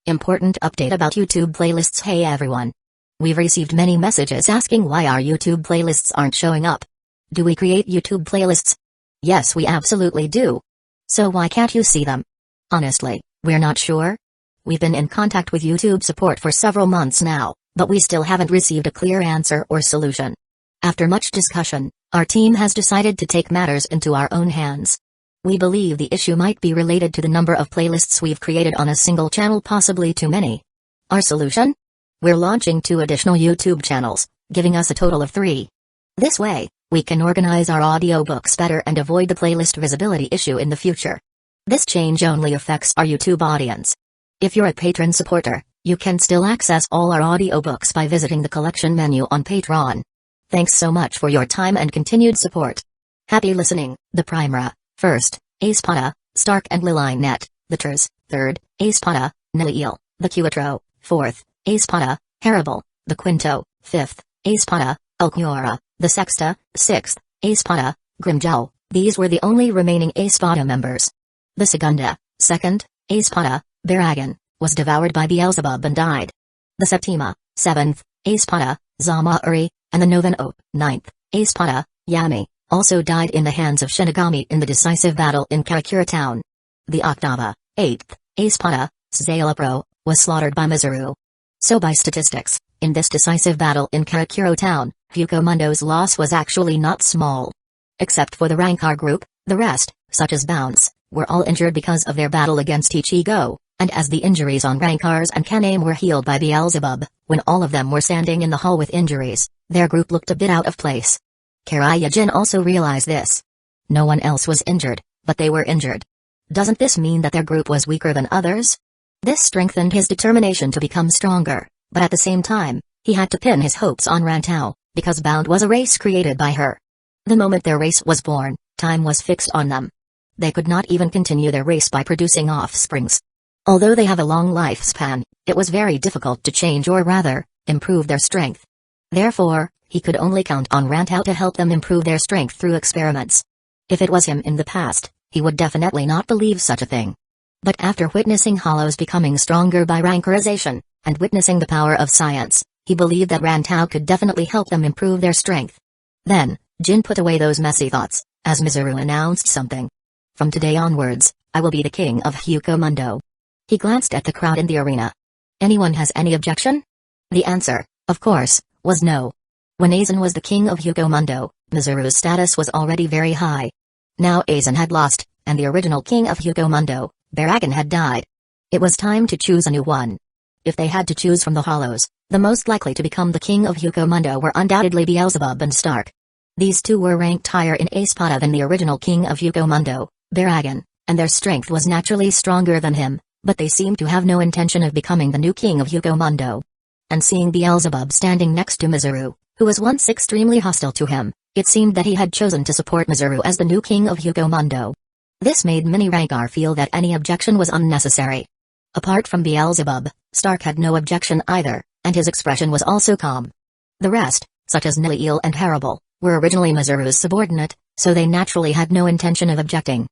Important update about YouTube playlists. Hey everyone. We've received many messages asking why our YouTube playlists aren't showing up. Do we create YouTube playlists? Yes, we absolutely do. So why can't you see them? Honestly, we're not sure. We've been in contact with YouTube support for several months now, but we still haven't received a clear answer or solution. After much discussion, our team has decided to take matters into our own hands. We believe the issue might be related to the number of playlists we've created on a single channel, possibly too many. Our solution? We're launching 2 additional YouTube channels, giving us a total of 3. This way, we can organize our audiobooks better and avoid the playlist visibility issue in the future. This change only affects our YouTube audience. If you're a patron supporter, you can still access all our audiobooks by visiting the collection menu on Patreon. Thanks so much for your time and continued support. Happy listening. The Primera, 1st, Espada, Stark and Liline. The Ters, 3rd, Espada, Nilil. The Cuatro, 4th, Espada, Harable. The Quinto, 5th, Espada, Alcura. The Sexta, 6th, Espada, Grimjao. These were the only remaining Espada members. The Segunda, 2nd, Espada, Baragan, was devoured by Beelzebub and died. The Septima, 7th, Espada, Zama-uri, and the Noveno, 9th, Espada, Yami, also died in the hands of Shinigami in the decisive battle in Karakura town. The Octava, 8th, Espada, Zalapro, was slaughtered by Mizuru. So by statistics, in this decisive battle in Karakura town, Hueco Mundo's loss was actually not small. Except for the Rancor group, the rest, such as Bounce, were all injured because of their battle against Ichigo, and as the injuries on Rancors and Kaname were healed by Beelzebub, when all of them were standing in the hall with injuries, their group looked a bit out of place. Karayajin also realized this. No one else was injured, but they were injured. Doesn't this mean that their group was weaker than others? This strengthened his determination to become stronger, but at the same time, he had to pin his hopes on Rantau, because Bound was a race created by her. The moment their race was born, time was fixed on them. They could not even continue their race by producing offsprings. Although they have a long lifespan, it was very difficult to change, or rather, improve their strength. Therefore, he could only count on Rantau to help them improve their strength through experiments. If it was him in the past, he would definitely not believe such a thing. But after witnessing Hollows becoming stronger by rancorization, and witnessing the power of science, he believed that Rantau could definitely help them improve their strength. Then, Jin put away those messy thoughts, as Mizuru announced something. From today onwards, I will be the king of Hueco Mundo. He glanced at the crowd in the arena. Anyone has any objection? The answer, of course, was no. When Aizen was the king of Hueco Mundo, Mizuru's status was already very high. Now Aizen had lost, and the original king of Hueco Mundo, Baragan, had died. It was time to choose a new one. If they had to choose from the Hollows, the most likely to become the king of Hueco Mundo were undoubtedly Beelzebub and Stark. These two were ranked higher in Espada than the original king of Hueco Mundo, Baragan, and their strength was naturally stronger than him, but they seemed to have no intention of becoming the new king of Hueco Mundo. And seeing Beelzebub standing next to Mizuru, who was once extremely hostile to him, it seemed that he had chosen to support Mizuru as the new king of Hueco Mundo. This made Mini Rancor feel that any objection was unnecessary. Apart from Beelzebub, Stark had no objection either, and his expression was also calm. The rest, such as Nilil and Harable, were originally Mizuru's subordinate, so they naturally had no intention of objecting.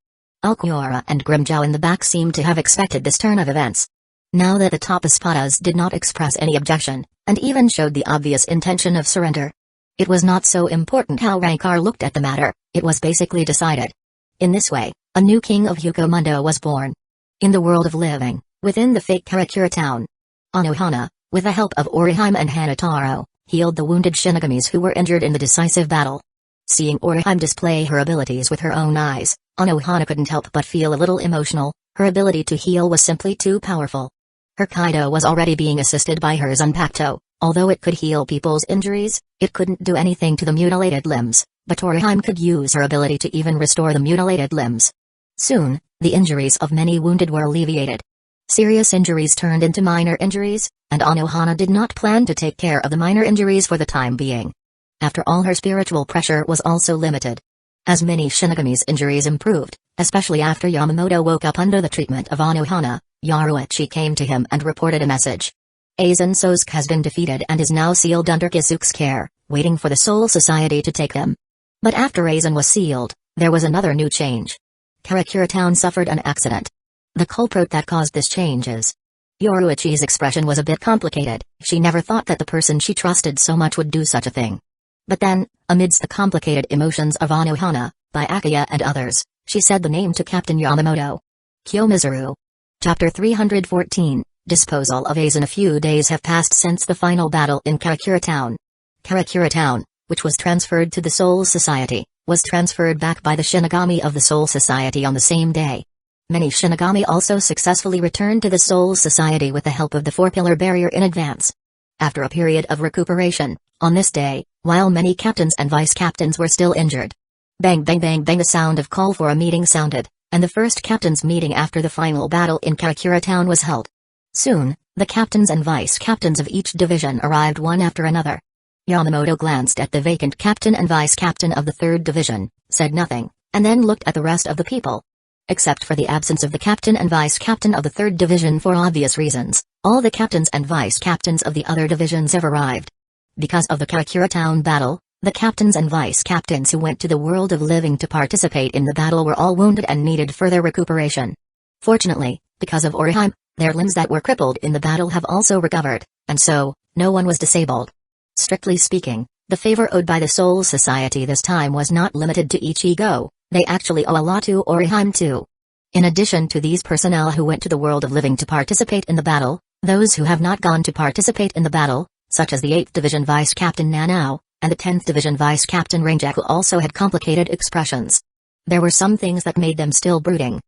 Alcura and Grimjao in the back seemed to have expected this turn of events. Now that the top Espadas did not express any objection, and even showed the obvious intention of surrender. It was not so important how Rancor looked at the matter, it was basically decided. In this way, a new king of Hueco Mundo was born. In the world of living, within the fake Karakura town, Anohana, with the help of Orihime and Hanataro, healed the wounded Shinigamis who were injured in the decisive battle. Seeing Orihime display her abilities with her own eyes, Anohana couldn't help but feel a little emotional. Her ability to heal was simply too powerful. Her Kaido was already being assisted by her Zanpakuto. Although it could heal people's injuries, it couldn't do anything to the mutilated limbs, but Orihime could use her ability to even restore the mutilated limbs. Soon, the injuries of many wounded were alleviated. Serious injuries turned into minor injuries, and Anohana did not plan to take care of the minor injuries for the time being. After all, her spiritual pressure was also limited. As many Shinigami's injuries improved, especially after Yamamoto woke up under the treatment of Anohana, Yaruichi came to him and reported a message. Aizen Sosuke has been defeated and is now sealed under Kisuke's care, waiting for the Soul Society to take him. But after Aizen was sealed, there was another new change. Karakura town suffered an accident. The culprit that caused this change is Yoruichi's expression was a bit complicated. She never thought that the person she trusted so much would do such a thing. But then, amidst the complicated emotions of Anohana, by Akaya and others, she said the name to Captain Yamamoto. Kyomizaru. Chapter 314, Disposal of Aizen. A few days have passed since the final battle in Karakura Town. Karakura Town, which was transferred to the Soul Society, was transferred back by the Shinigami of the Soul Society on the same day. Many Shinigami also successfully returned to the Soul Society with the help of the four-pillar barrier in advance. After a period of recuperation, on this day, while many captains and vice-captains were still injured. Bang bang bang bang, the sound of call for a meeting sounded, and the first captain's meeting after the final battle in Karakura Town was held. Soon, the captains and vice-captains of each division arrived one after another. Yamamoto glanced at the vacant captain and vice-captain of the third division, said nothing, and then looked at the rest of the people. Except for the absence of the captain and vice-captain of the third division for obvious reasons, all the captains and vice-captains of the other divisions have arrived. Because of the Karakura Town battle, the captains and vice-captains who went to the world of living to participate in the battle were all wounded and needed further recuperation. Fortunately, because of Oriheim, their limbs that were crippled in the battle have also recovered, and so, no one was disabled. Strictly speaking, the favor owed by the Soul Society this time was not limited to Ichigo, they actually owe a lot to Oriheim too. In addition to these personnel who went to the world of living to participate in the battle, those who have not gone to participate in the battle, such as the 8th Division Vice-Captain Nanao, and the 10th Division Vice-Captain Ranjaku, also had complicated expressions. There were some things that made them still brooding.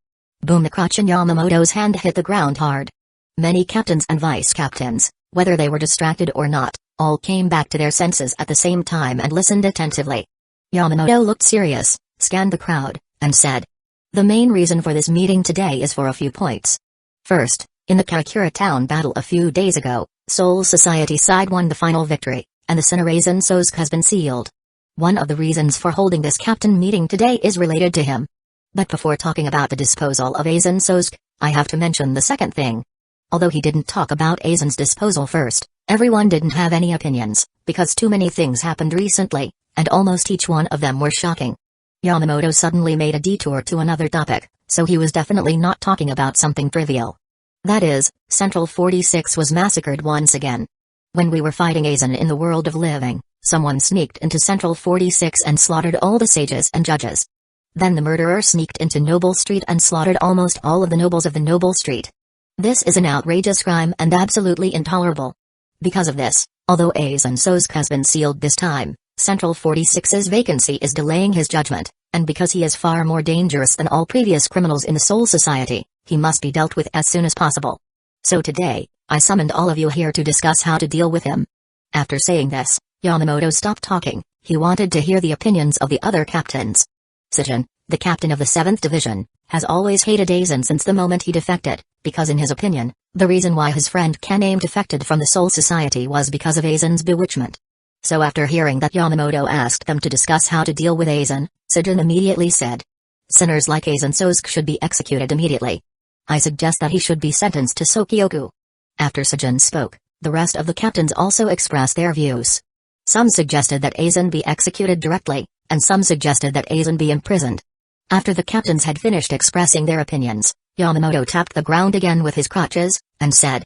Boom! The crotch in Yamamoto's hand hit the ground hard. Many captains and vice-captains, whether they were distracted or not, all came back to their senses at the same time and listened attentively. Yamamoto looked serious, scanned the crowd, and said, "The main reason for this meeting today is for a few points. First, in the Karakura Town battle a few days ago, Soul Society side won the final victory, and the Aizen Sosuke has been sealed. One of the reasons for holding this captain meeting today is related to him. But before talking about the disposal of Aizen Sosuke, I have to mention the second thing. Although he didn't talk about Aizen's disposal first, everyone didn't have any opinions, because too many things happened recently, and almost each one of them were shocking." Yamamoto suddenly made a detour to another topic, so he was definitely not talking about something trivial. That is, Central 46 was massacred once again. When we were fighting Aizen in the world of living, someone sneaked into Central 46 and slaughtered all the sages and judges. Then the murderer sneaked into Noble Street and slaughtered almost all of the nobles of the Noble Street. This is an outrageous crime and absolutely intolerable. Because of this, although Aizen Sosuke has been sealed this time, Central 46's vacancy is delaying his judgment, and because he is far more dangerous than all previous criminals in the Soul Society, he must be dealt with as soon as possible. So today, I summoned all of you here to discuss how to deal with him." After saying this, Yamamoto stopped talking. He wanted to hear the opinions of the other captains. Sejin, the captain of the 7th Division, has always hated Aizen since the moment he defected, because in his opinion, the reason why his friend Kaname defected from the Soul Society was because of Aizen's bewitchment. So after hearing that Yamamoto asked them to discuss how to deal with Aizen, Sejin immediately said, "Sinners like Aizen Sosuke should be executed immediately. I suggest that he should be sentenced to Sokyoku." After Sejin spoke, the rest of the captains also expressed their views. Some suggested that Aizen be executed directly, and some suggested that Aizen be imprisoned. After the captains had finished expressing their opinions, Yamamoto tapped the ground again with his crutches, and said,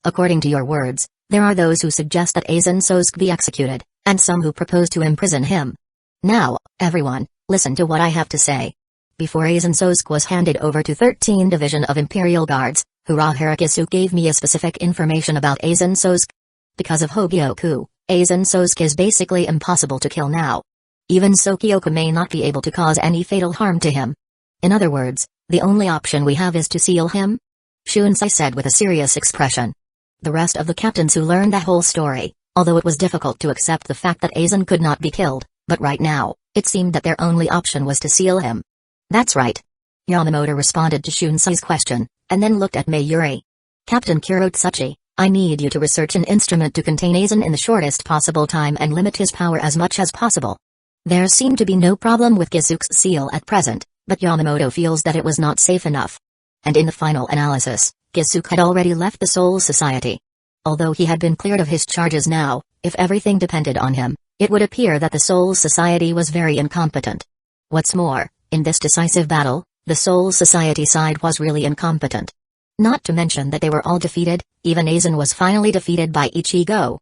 "According to your words, there are those who suggest that Aizen Sosuke be executed, and some who propose to imprison him. Now, everyone, listen to what I have to say. Before Aizen Sosuke was handed over to 13th Division of Imperial Guards, Hura Harakisu gave me a specific information about Aizen Sosuke. Because of Hogyoku, Aizen Sosuke is basically impossible to kill now. Even Sokyoku may not be able to cause any fatal harm to him. In other words, the only option we have is to seal him," Shunsei said with a serious expression. The rest of the captains who learned the whole story, although it was difficult to accept the fact that Aizen could not be killed, but right now, it seemed that their only option was to seal him. "That's right." Yamamoto responded to Shunsei's question, and then looked at Mayuri. "Captain Kurotsuchi, I need you to research an instrument to contain Aizen in the shortest possible time and limit his power as much as possible." There seemed to be no problem with Gisuke's seal at present, but Yamamoto feels that it was not safe enough. And in the final analysis, Gisuke had already left the Soul Society. Although he had been cleared of his charges now, if everything depended on him, it would appear that the Soul Society was very incompetent. What's more, in this decisive battle, the Soul Society side was really incompetent. Not to mention that they were all defeated, even Aizen was finally defeated by Ichigo.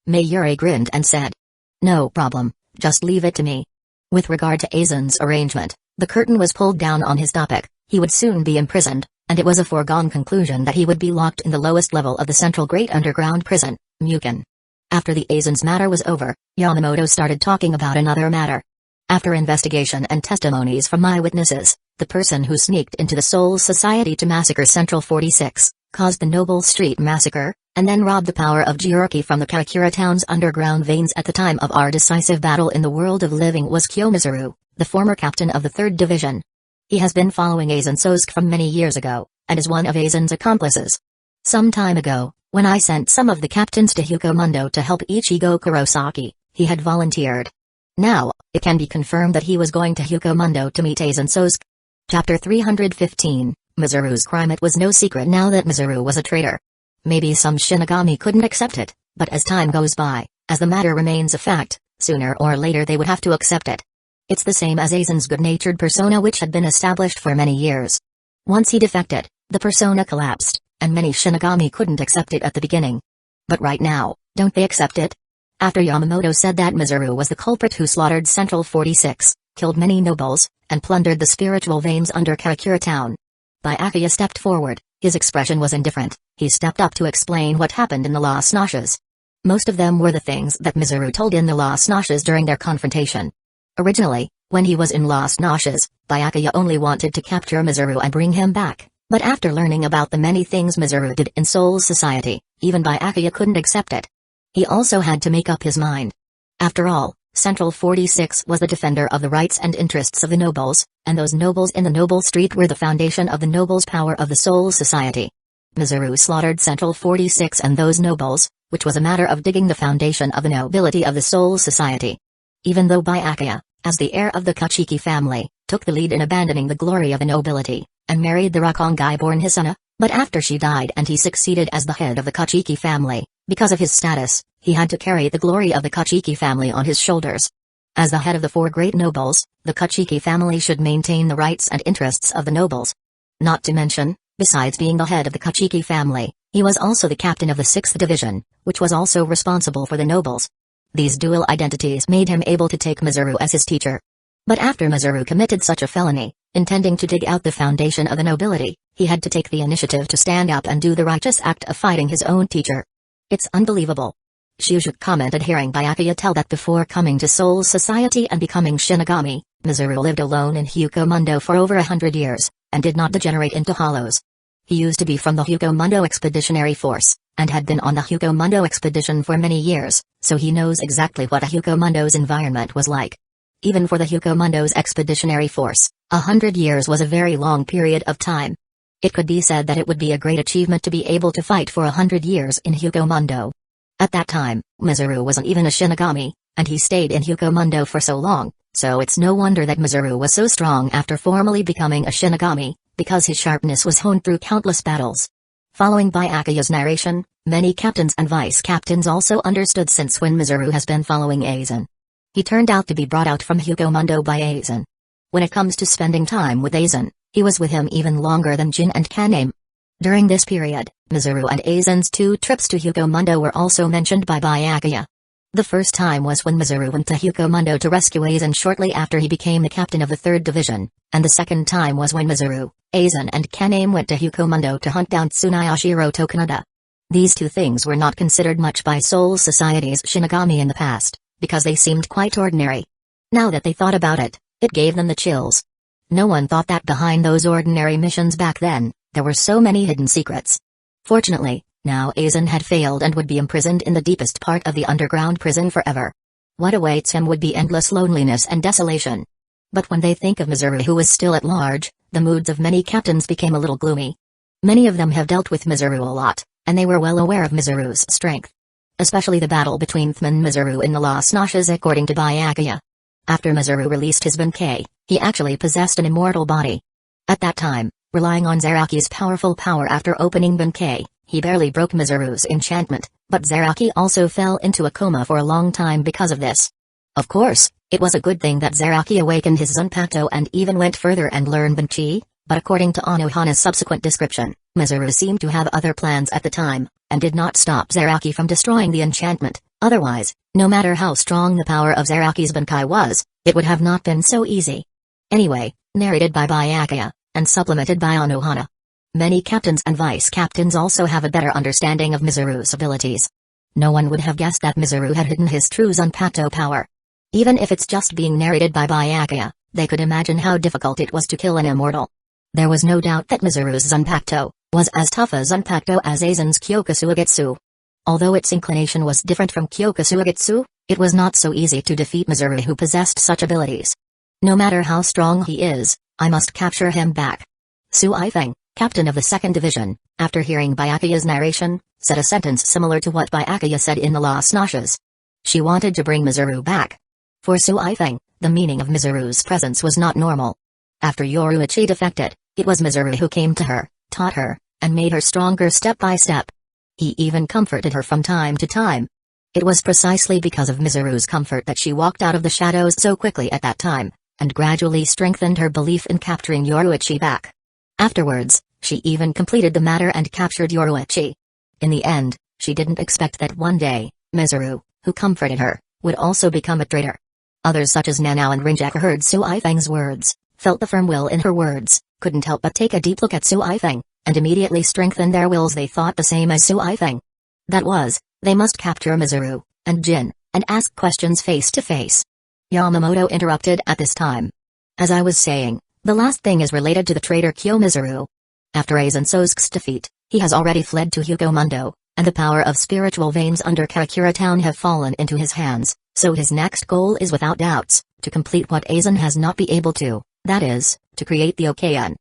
Mayuri grinned and said, "No problem, just leave it to me." With regard to Aizen's arrangement, the curtain was pulled down on his topic. He would soon be imprisoned, and it was a foregone conclusion that he would be locked in the lowest level of the central great underground prison, Muken. After the Aizen's matter was over, Yamamoto started talking about another matter. After investigation and testimonies from eyewitnesses, the person who sneaked into the Soul Society to massacre Central 46, caused the Noble Street massacre, and then robbed the power of Gyuruki from the Karakura town's underground veins at the time of our decisive battle in the world of living was Kyomizaru, the former captain of the 3rd Division. He has been following Aizen Sosuke from many years ago, and is one of Aizen's accomplices. Some time ago, when I sent some of the captains to Hueco Mundo to help Ichigo Kurosaki, he had volunteered. Now, it can be confirmed that he was going to Hueco Mundo to meet Aizen Sosuke. Chapter 315, Mizuru's crime. It was no secret now that Mizuru was a traitor. Maybe some Shinigami couldn't accept it, but as time goes by, as the matter remains a fact, sooner or later they would have to accept it. It's the same as Aizen's good-natured persona, which had been established for many years. Once he defected, the persona collapsed, and many Shinigami couldn't accept it at the beginning. But right now, don't they accept it? After Yamamoto said that Mizuru was the culprit who slaughtered Central 46, killed many nobles, and plundered the spiritual veins under Karakura town, Byakuya stepped forward. His expression was indifferent. He stepped up to explain what happened in the Las Noshes. Most of them were the things that Mizuru told in the Las Noshes during their confrontation. Originally, when he was in Las Noshes, Byakuya only wanted to capture Mizuru and bring him back, but after learning about the many things Mizuru did in Soul Society, even Byakuya couldn't accept it. He also had to make up his mind. After all, Central 46 was the defender of the rights and interests of the nobles, and those nobles in the Noble Street were the foundation of the nobles' power of the Soul Society. Mizuru slaughtered Central 46 and those nobles, which was a matter of digging the foundation of the nobility of the Soul Society. Even though Byakuya, as the heir of the Kachiki family, took the lead in abandoning the glory of the nobility, and married the Rakongai-born Hisuna, but after she died and he succeeded as the head of the Kachiki family, because of his status, he had to carry the glory of the Kachiki family on his shoulders. As the head of the 4 great nobles, the Kachiki family should maintain the rights and interests of the nobles. Not to mention, besides being the head of the Kachiki family, he was also the captain of the 6th Division, which was also responsible for the nobles. These dual identities made him able to take Mizuru as his teacher. But after Mizuru committed such a felony, intending to dig out the foundation of the nobility, he had to take the initiative to stand up and do the righteous act of fighting his own teacher. It's unbelievable. Shujuk commented hearing Byakuya tell that before coming to Soul Society and becoming Shinigami, Mizuru lived alone in Hueco Mundo for over 100 years, and did not degenerate into hollows. He used to be from the Hueco Mundo Expeditionary Force, and had been on the Hueco Mundo expedition for many years, so he knows exactly what a Hueco Mundo's environment was like. Even for the Hueco Mundo's Expeditionary Force, 100 years was a very long period of time. It could be said that it would be a great achievement to be able to fight for 100 years in Hueco Mundo. At that time, Mizuru wasn't even a Shinigami, and he stayed in Hueco Mundo for so long, so it's no wonder that Mizuru was so strong after formally becoming a Shinigami, because his sharpness was honed through countless battles. Following Byakuya's narration, many captains and vice-captains also understood since when Mizuru has been following Aizen. He turned out to be brought out from Hueco Mundo by Aizen. When it comes to spending time with Aizen, he was with him even longer than Jin and Kaname. During this period, Mizuru and Aizen's 2 trips to Hueco Mundo were also mentioned by Byakuya. The first time was when Mizuru went to Hueco Mundo to rescue Aizen shortly after he became the captain of the 3rd Division, and the second time was when Mizuru, Aizen and Kaname went to Hueco Mundo to hunt down Tsunayashiro Tokunoda. These 2 things were not considered much by Soul Society's Shinigami in the past, because they seemed quite ordinary. Now that they thought about it, it gave them the chills. No one thought that behind those ordinary missions back then, there were so many hidden secrets. Fortunately, now Aizen had failed and would be imprisoned in the deepest part of the underground prison forever. What awaits him would be endless loneliness and desolation. But when they think of Mizuru who was still at large, the moods of many captains became a little gloomy. Many of them have dealt with Mizuru a lot, and they were well aware of Mizuru's strength. Especially the battle between Thman and Mizuru in the Las Noshes according to Byakuya. After Mizuru released his Benkei, he actually possessed an immortal body. At that time, relying on Zaraki's powerful power after opening Benkei, he barely broke Mizuru's enchantment, but Zaraki also fell into a coma for a long time because of this. Of course, it was a good thing that Zaraki awakened his Zanpakuto and even went further and learned Benkei, But according to Anohana's subsequent description, Mizuru seemed to have other plans at the time, and did not stop Zaraki from destroying the enchantment. Otherwise, no matter how strong the power of Zaraki's Bankai was, it would have not been so easy. Anyway, narrated by Byakuya, and supplemented by Anohana. Many captains and vice-captains also have a better understanding of Mizuru's abilities. No one would have guessed that Mizuru had hidden his true Zanpakuto power. Even if it's just being narrated by Byakuya, they could imagine how difficult it was to kill an immortal. There was no doubt that Mizuru's Zanpakuto was as tough a Zanpakuto as Aizen's Kyokusuagetsu. Although its inclination was different from Kyokusuagetsu, it was not so easy to defeat Mizuru, who possessed such abilities. No matter how strong he is, I must capture him back. Su Ifeng, captain of the 2nd Division, after hearing Byakuya's narration, said a sentence similar to what Byakuya said in the Lost Noshes. She wanted to bring Mizuru back. For Su Ifeng, the meaning of Mizuru's presence was not normal. After Yoruichi defected, it was Mizuru who came to her, taught her, and made her stronger step by step. He even comforted her from time to time. It was precisely because of Mizuru's comfort that she walked out of the shadows so quickly at that time, and gradually strengthened her belief in capturing Yoruichi back. Afterwards, she even completed the matter and captured Yoruichi. In the end, she didn't expect that one day, Mizuru, who comforted her, would also become a traitor. Others such as Nanao and Rinjaku heard Su Ifeng's words, felt the firm will in her words, couldn't help but take a deep look at Su Ifeng, and immediately strengthened their wills. They thought the same as Su Ifeng. That was, they must capture Mizuru, and Jin, and ask questions face to face. Yamamoto interrupted at this time. As I was saying, the last thing is related to the traitor Kyo Mizuru. After Aizen Sosuke's defeat, he has already fled to Hueco Mundo, and the power of spiritual veins under Karakura Town have fallen into his hands, so his next goal is without doubts, to complete what Aizen has not been able to, that is, to create the Okayan.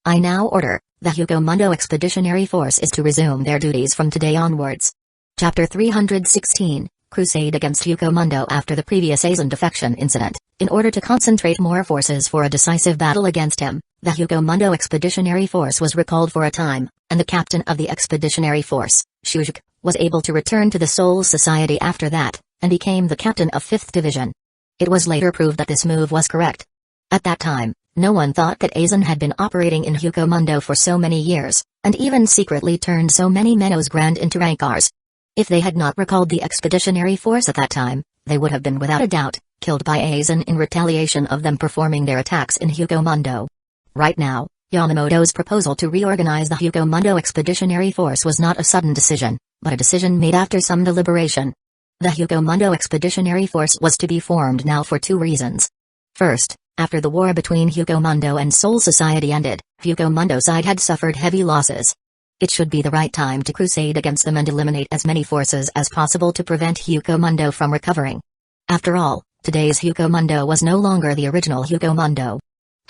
I now order, the Hueco Mundo Expeditionary Force is to resume their duties from today onwards. Chapter 316, Crusade against Hueco Mundo. After the previous Aizen defection incident, in order to concentrate more forces for a decisive battle against him, the Hueco Mundo Expeditionary Force was recalled for a time, and the captain of the Expeditionary Force, Shujuku, was able to return to the Soul Society after that, and became the captain of 5th Division. It was later proved that this move was correct. At that time, no one thought that Aizen had been operating in Hueco Mundo for so many years, and even secretly turned so many Menos Grand into Rankars. If they had not recalled the Expeditionary Force at that time, they would have been without a doubt killed by Aizen in retaliation of them performing their attacks in Hueco Mundo. Right now, Yamamoto's proposal to reorganize the Hueco Mundo Expeditionary Force was not a sudden decision, but a decision made after some deliberation. The Hueco Mundo Expeditionary Force was to be formed now for 2 reasons. First, after the war between Hueco Mundo and Soul Society ended, Hueco Mundo side had suffered heavy losses. It should be the right time to crusade against them and eliminate as many forces as possible to prevent Hueco Mundo from recovering. After all, today's Hueco Mundo was no longer the original Hueco Mundo.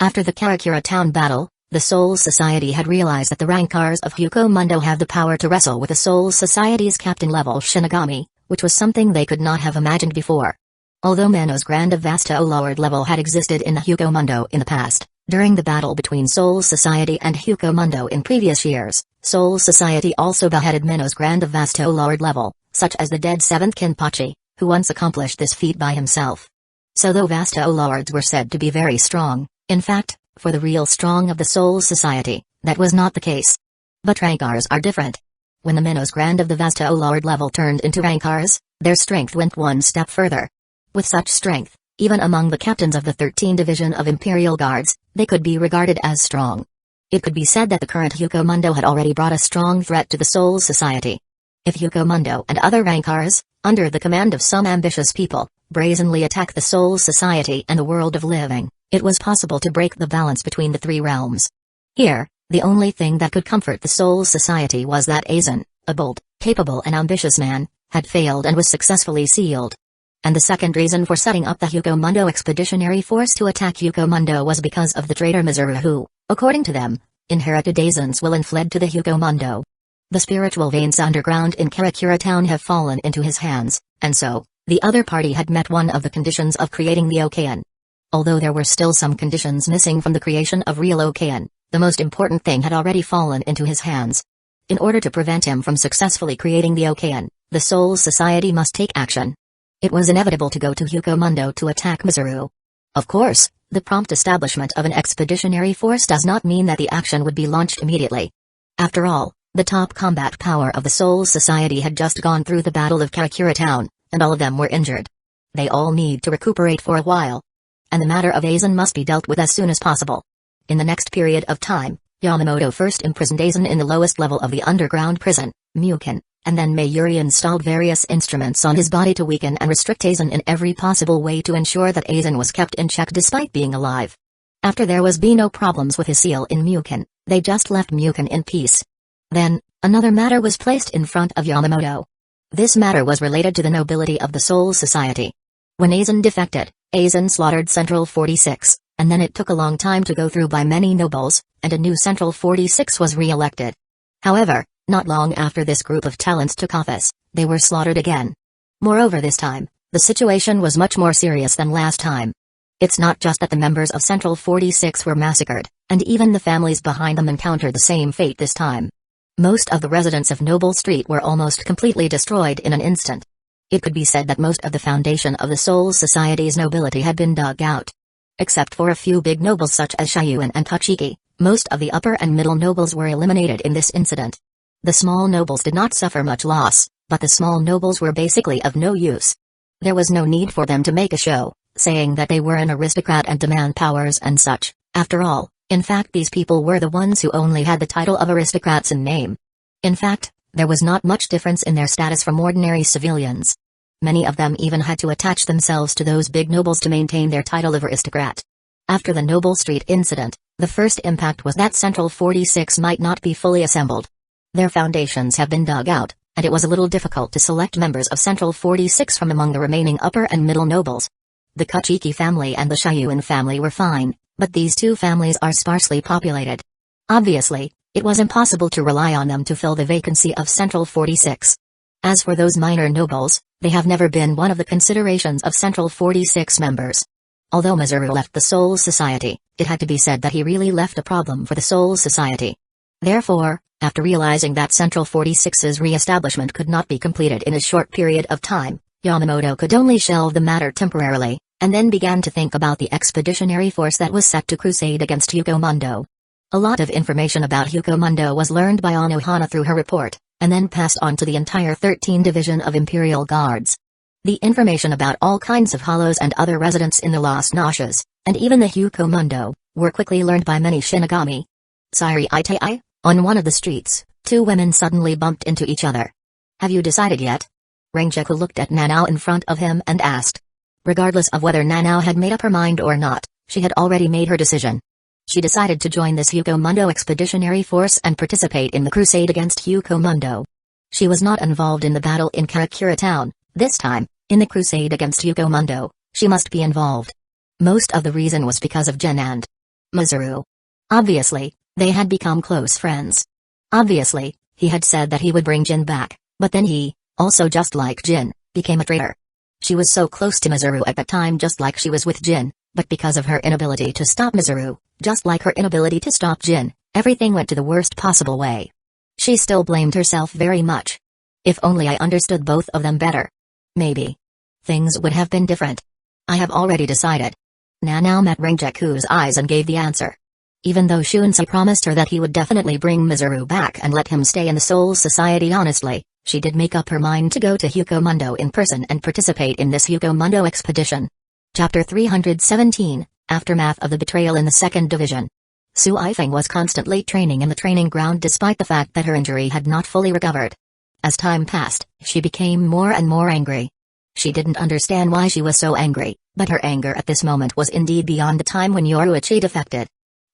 After the Karakura Town battle, the Soul Society had realized that the Rankars of Hueco Mundo have the power to wrestle with the Soul Society's captain-level Shinigami, which was something they could not have imagined before. Although Menos Grand of Vasto lowered level had existed in the Hueco Mundo in the past, during the battle between Soul Society and Hueco Mundo in previous years, Soul Society also beheaded Menos Grand of Vasto lowered level, such as the dead 7th Kinpachi, who once accomplished this feat by himself. So though Vasto lords were said to be very strong, in fact, for the real strong of the Soul Society, that was not the case. But Rankars are different. When the Menos Grand of the Vasto Lord level turned into Rankars, their strength went one step further. With such strength, even among the captains of the 13th Division of Imperial Guards, they could be regarded as strong. It could be said that the current Hueco Mundo had already brought a strong threat to the Soul Society. If Hueco Mundo and other Rankars, under the command of some ambitious people, brazenly attack the Soul Society and the world of living, it was possible to break the balance between the 3 realms. Here, the only thing that could comfort the Soul Society was that Aizen, a bold, capable and ambitious man, had failed and was successfully sealed. And the second reason for setting up the Hueco Mundo Expeditionary Force to attack Hueco Mundo was because of the traitor Mizuru who, according to them, inherited Aizen's will and fled to the Hueco Mundo. The spiritual veins underground in Karakura Town have fallen into his hands, and so, the other party had met one of the conditions of creating the Okayan. Although there were still some conditions missing from the creation of real Okayan, the most important thing had already fallen into his hands. In order to prevent him from successfully creating the Okayan, the Soul Society must take action. It was inevitable to go to Hueco Mundo to attack Mizuru. Of course, The prompt establishment of an expeditionary force does not mean that the action would be launched immediately. After all, the top combat power of the Soul Society had just gone through the Battle of Karakura Town, and all of them were injured. They all need to recuperate for a while. And the matter of Aizen must be dealt with as soon as possible. In the next period of time, Yamamoto first imprisoned Aizen in the lowest level of the underground prison, Mukin, and then Mayuri installed various instruments on his body to weaken and restrict Aizen in every possible way to ensure that Aizen was kept in check despite being alive. After there was no problems with his seal in Mukin, they just left Mukin in peace. Then, another matter was placed in front of Yamamoto. This matter was related to the nobility of the Soul Society. When Aizen defected, Aizen slaughtered Central 46, and then it took a long time to go through by many nobles, and a new Central 46 was re-elected. However, not long after this group of talents took office, they were slaughtered again. Moreover, this time, the situation was much more serious than last time. It's not just that the members of Central 46 were massacred, and even the families behind them encountered the same fate this time. Most of the residents of Noble Street were almost completely destroyed in an instant. It could be said that most of the foundation of the Soul Society's nobility had been dug out. Except for a few big nobles such as Shayuin and Tachiki, most of the upper and middle nobles were eliminated in this incident. The small nobles did not suffer much loss, but the small nobles were basically of no use. There was no need for them to make a show, saying that they were an aristocrat and demand powers and such. After all, in fact these people were the ones who only had the title of aristocrats in name. In fact, there was not much difference in their status from ordinary civilians. Many of them even had to attach themselves to those big nobles to maintain their title of aristocrat. After the Noble Street incident, the first impact was that Central 46 might not be fully assembled. Their foundations have been dug out, and it was a little difficult to select members of Central 46 from among the remaining upper and middle nobles. The Kachiki family and the Shayuin family were fine, but these two families are sparsely populated. Obviously, it was impossible to rely on them to fill the vacancy of Central 46. As for those minor nobles, they have never been one of the considerations of Central 46 members. Although Mizuru left the Soul Society, it had to be said that he really left a problem for the Soul Society. Therefore, after realizing that Central 46's re-establishment could not be completed in a short period of time, Yamamoto could only shelve the matter temporarily, and then began to think about the expeditionary force that was set to crusade against Hueco Mundo. A lot of information about Hueco Mundo was learned by Anohana through her report, and then passed on to the entire 13 Division of Imperial Guards. The information about all kinds of hollows and other residents in the Lost Noshas, and even the Hueco Mundo, were quickly learned by many Shinigami. Sairi Itai, on one of the streets, two women suddenly bumped into each other. Have you decided yet? Renjaku looked at Nanao in front of him and asked. Regardless of whether Nanao had made up her mind or not, she had already made her decision. She decided to join this Hueco Mundo expeditionary force and participate in the crusade against Hueco Mundo. She was not involved in the battle in Karakura Town. This time, in the crusade against Hueco Mundo, she must be involved. Most of the reason was because of Jin and Mizuru. Obviously, they had become close friends. Obviously, he had said that he would bring Jin back, but then he, also just like Jin, became a traitor. She was so close to Mizuru at that time just like she was with Jin, but because of her inability to stop Mizuru, just like her inability to stop Jin, everything went to the worst possible way. She still blamed herself very much. If only I understood both of them better. Maybe things would have been different. I have already decided. Nanao met Renjaku's eyes and gave the answer. Even though Shunsei promised her that he would definitely bring Mizuru back and let him stay in the Soul Society honestly, she did make up her mind to go to Hueco Mundo in person and participate in this Hueco Mundo expedition. Chapter 317, Aftermath of the Betrayal in the 2nd Division. Su Ifeng was constantly training in the training ground despite the fact that her injury had not fully recovered. As time passed, she became more and more angry. She didn't understand why she was so angry, but her anger at this moment was indeed beyond the time when Yoruichi defected.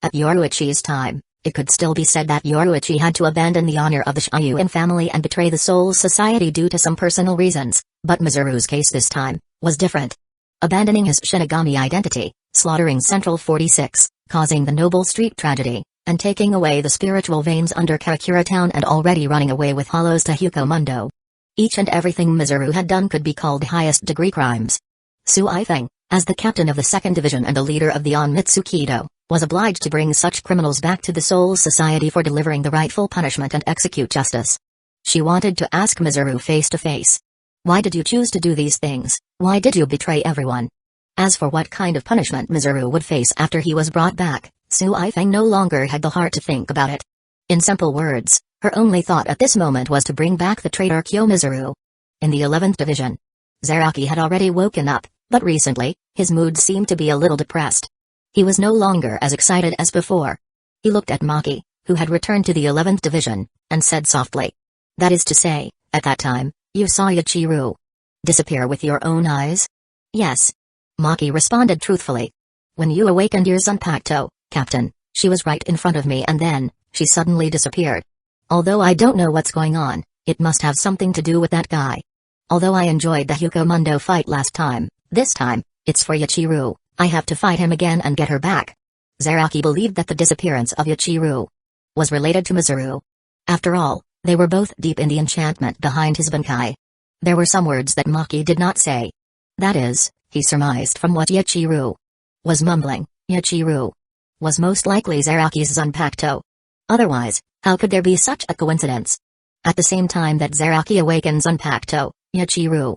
At Yoruichi's time, it could still be said that Yoruichi had to abandon the honor of the Shayuin family and betray the Soul Society due to some personal reasons, but Mizuru's case this time was different. Abandoning his Shinigami identity, slaughtering Central 46, causing the Noble Street tragedy, and taking away the spiritual veins under Karakura Town and already running away with hollows to Hueco Mundo. Each and everything Mizuru had done could be called highest degree crimes. Su Ifeng, as the captain of the 2nd Division and the leader of the Onmitsukido, was obliged to bring such criminals back to the Soul Society for delivering the rightful punishment and execute justice. She wanted to ask Mizuru face to face. Why did you choose to do these things? Why did you betray everyone? As for what kind of punishment Mizuru would face after he was brought back, Su Ifeng no longer had the heart to think about it. In simple words, her only thought at this moment was to bring back the traitor Kyo-Mizuru. In the 11th Division, Zaraki had already woken up, but recently, his mood seemed to be a little depressed. He was no longer as excited as before. He looked at Maki, who had returned to the 11th Division, and said softly. That is to say, at that time, you saw Yachiru disappear with your own eyes? Yes. Maki responded truthfully. When you awakened your Zanpakuto, Captain, she was right in front of me and then, she suddenly disappeared. Although I don't know what's going on, it must have something to do with that guy. Although I enjoyed the Hueco Mundo fight last time, this time, it's for Yachiru. I have to fight him again and get her back. Zaraki believed that the disappearance of Yachiru was related to Mizuru. After all, they were both deep in the enchantment behind his Bankai. There were some words that Maki did not say. That is, he surmised from what Yachiru was mumbling, Yachiru was most likely Zaraki's Zanpakuto. Otherwise, how could there be such a coincidence? At the same time that Zaraki awakened Zanpakuto, Yachiru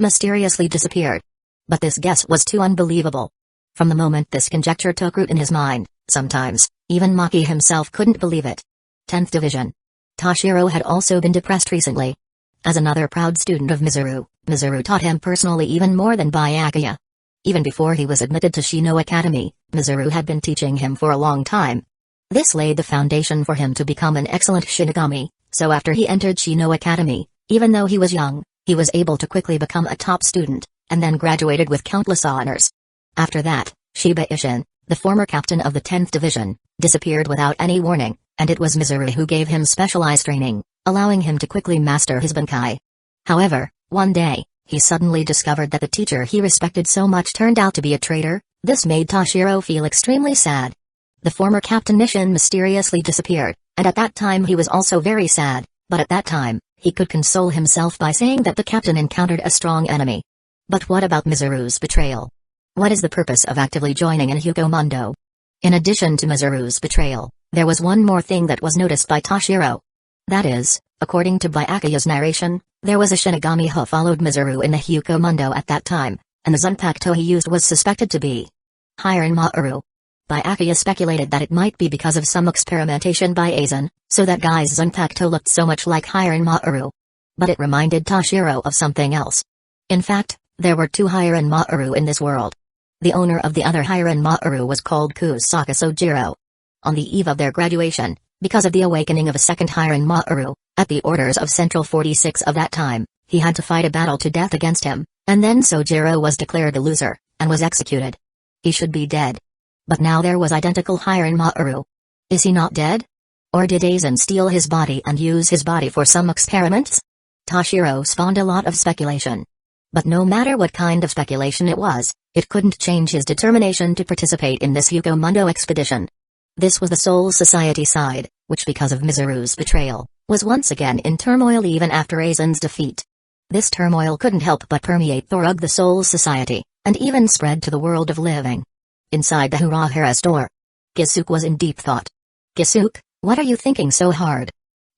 mysteriously disappeared. But this guess was too unbelievable. From the moment this conjecture took root in his mind, sometimes, even Maki himself couldn't believe it. 10th Division. Toshiro had also been depressed recently. As another proud student of Mizuru, Mizuru taught him personally even more than Byakuya. Even before he was admitted to Shino Academy, Mizuru had been teaching him for a long time. This laid the foundation for him to become an excellent Shinigami, so after he entered Shino Academy, even though he was young, he was able to quickly become a top student, and then graduated with countless honors. After that, Shiba Ishin, the former captain of the 10th Division, disappeared without any warning, and it was Mizuru who gave him specialized training, allowing him to quickly master his Bankai. However, one day, he suddenly discovered that the teacher he respected so much turned out to be a traitor. This made Toshiro feel extremely sad. The former Captain Mission mysteriously disappeared, and at that time he was also very sad, but at that time, he could console himself by saying that the captain encountered a strong enemy. But what about Mizuru's betrayal? What is the purpose of actively joining in Hueco Mundo? In addition to Mizuru's betrayal, there was one more thing that was noticed by Toshiro. That is, according to Byakuya's narration, there was a Shinigami who followed Mizuru in the Hueco Mundo at that time, and the Zanpakuto he used was suspected to be Hiren Mauru. Byakuya speculated that it might be because of some experimentation by Aizen, so that guy's Zanpakuto looked so much like Hiren Mauru. But it reminded Toshiro of something else. In fact, there were two Hiren Mauru in this world. The owner of the other Hiren Mauru was called Kusaka Sojiro. On the eve of their graduation, because of the awakening of a second Hiren Mauru, at the orders of Central 46 of that time, he had to fight a battle to death against him, and then Sojiro was declared a loser, and was executed. He should be dead. But now there was identical Hiren Mauru. Is he not dead? Or did Aizen steal his body and use his body for some experiments? Toshiro spawned a lot of speculation. But no matter what kind of speculation it was, it couldn't change his determination to participate in this Hueco Mundo expedition. This was the Soul Society side, which because of Mizuru's betrayal, was once again in turmoil even after Aizen's defeat. This turmoil couldn't help but permeate throughout the Soul Society, and even spread to the world of living. Inside the Urahara store, Gisuke was in deep thought. Gisuke, what are you thinking so hard?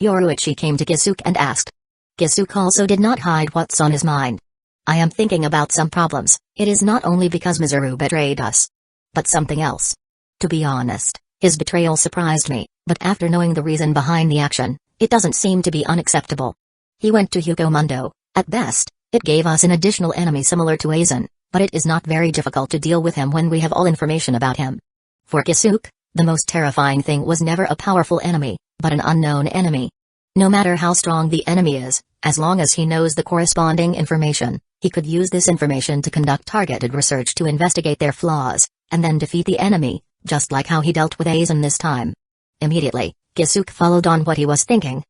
Yoruichi came to Gisuke and asked. Gisuke also did not hide what's on his mind. I am thinking about some problems. It is not only because Mizuru betrayed us, but something else. To be honest, his betrayal surprised me, but after knowing the reason behind the action, it doesn't seem to be unacceptable. He went to Hueco Mundo. At best, it gave us an additional enemy similar to Aizen, but it is not very difficult to deal with him when we have all information about him. For Gisuke, the most terrifying thing was never a powerful enemy, but an unknown enemy. No matter how strong the enemy is, as long as he knows the corresponding information, he could use this information to conduct targeted research to investigate their flaws, and then defeat the enemy, just like how he dealt with Aizen this time. Immediately, Gisuke followed on what he was thinking.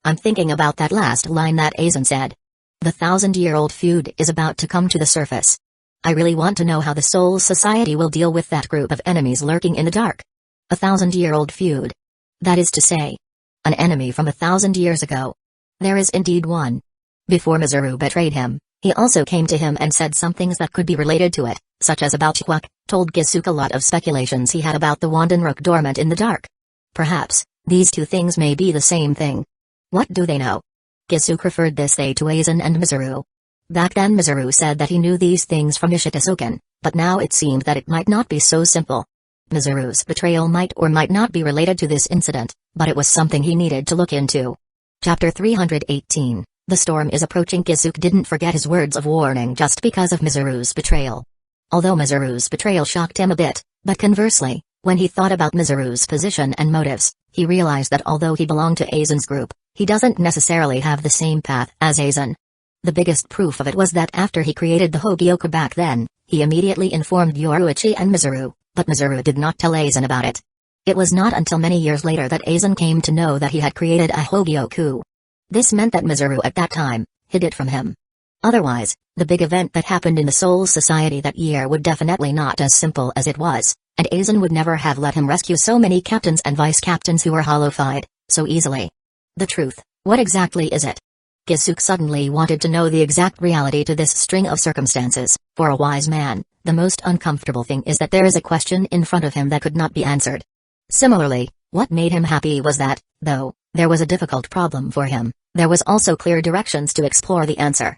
I'm thinking about that last line that Aizen said. The 1,000-year-old feud is about to come to the surface. I really want to know how the Soul Society will deal with that group of enemies lurking in the dark. A 1,000-year-old feud. That is to say, an enemy from 1,000 years ago. There is indeed one. Before Mizuru betrayed him, he also came to him and said some things that could be related to it, such as about Chihuahua, told Gisuke a lot of speculations he had about the Wandenrook dormant in the dark. Perhaps, these two things may be the same thing. What do they know? Gisuke referred this day to Aizen and Mizuru. Back then Mizuru said that he knew these things from Ishita-soken, But now it seemed that it might not be so simple. Mizuru's betrayal might or might not be related to this incident, but it was something he needed to look into. Chapter 318. The storm is approaching. Kisuke didn't forget his words of warning just because of Mizuru's betrayal. Although Mizuru's betrayal shocked him a bit, but conversely, when he thought about Mizuru's position and motives, he realized that although he belonged to Aizen's group, he doesn't necessarily have the same path as Aizen. The biggest proof of it was that after he created the Hogeoku back then, he immediately informed Yoruichi and Mizuru, but Mizuru did not tell Aizen about it. It was not until many years later that Aizen came to know that he had created a Hogeoku. This meant that Mizuru at that time hid it from him. Otherwise, the big event that happened in the Soul Society that year would definitely not as simple as it was, and Aizen would never have let him rescue so many captains and vice-captains who were hollowified so easily. The truth, what exactly is it? Kisuke suddenly wanted to know the exact reality to this string of circumstances. For a wise man, the most uncomfortable thing is that there is a question in front of him that could not be answered. Similarly, what made him happy was that, though there was a difficult problem for him, there was also clear directions to explore the answer.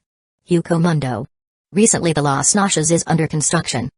Hueco Mundo. Recently the Los Noches is under construction.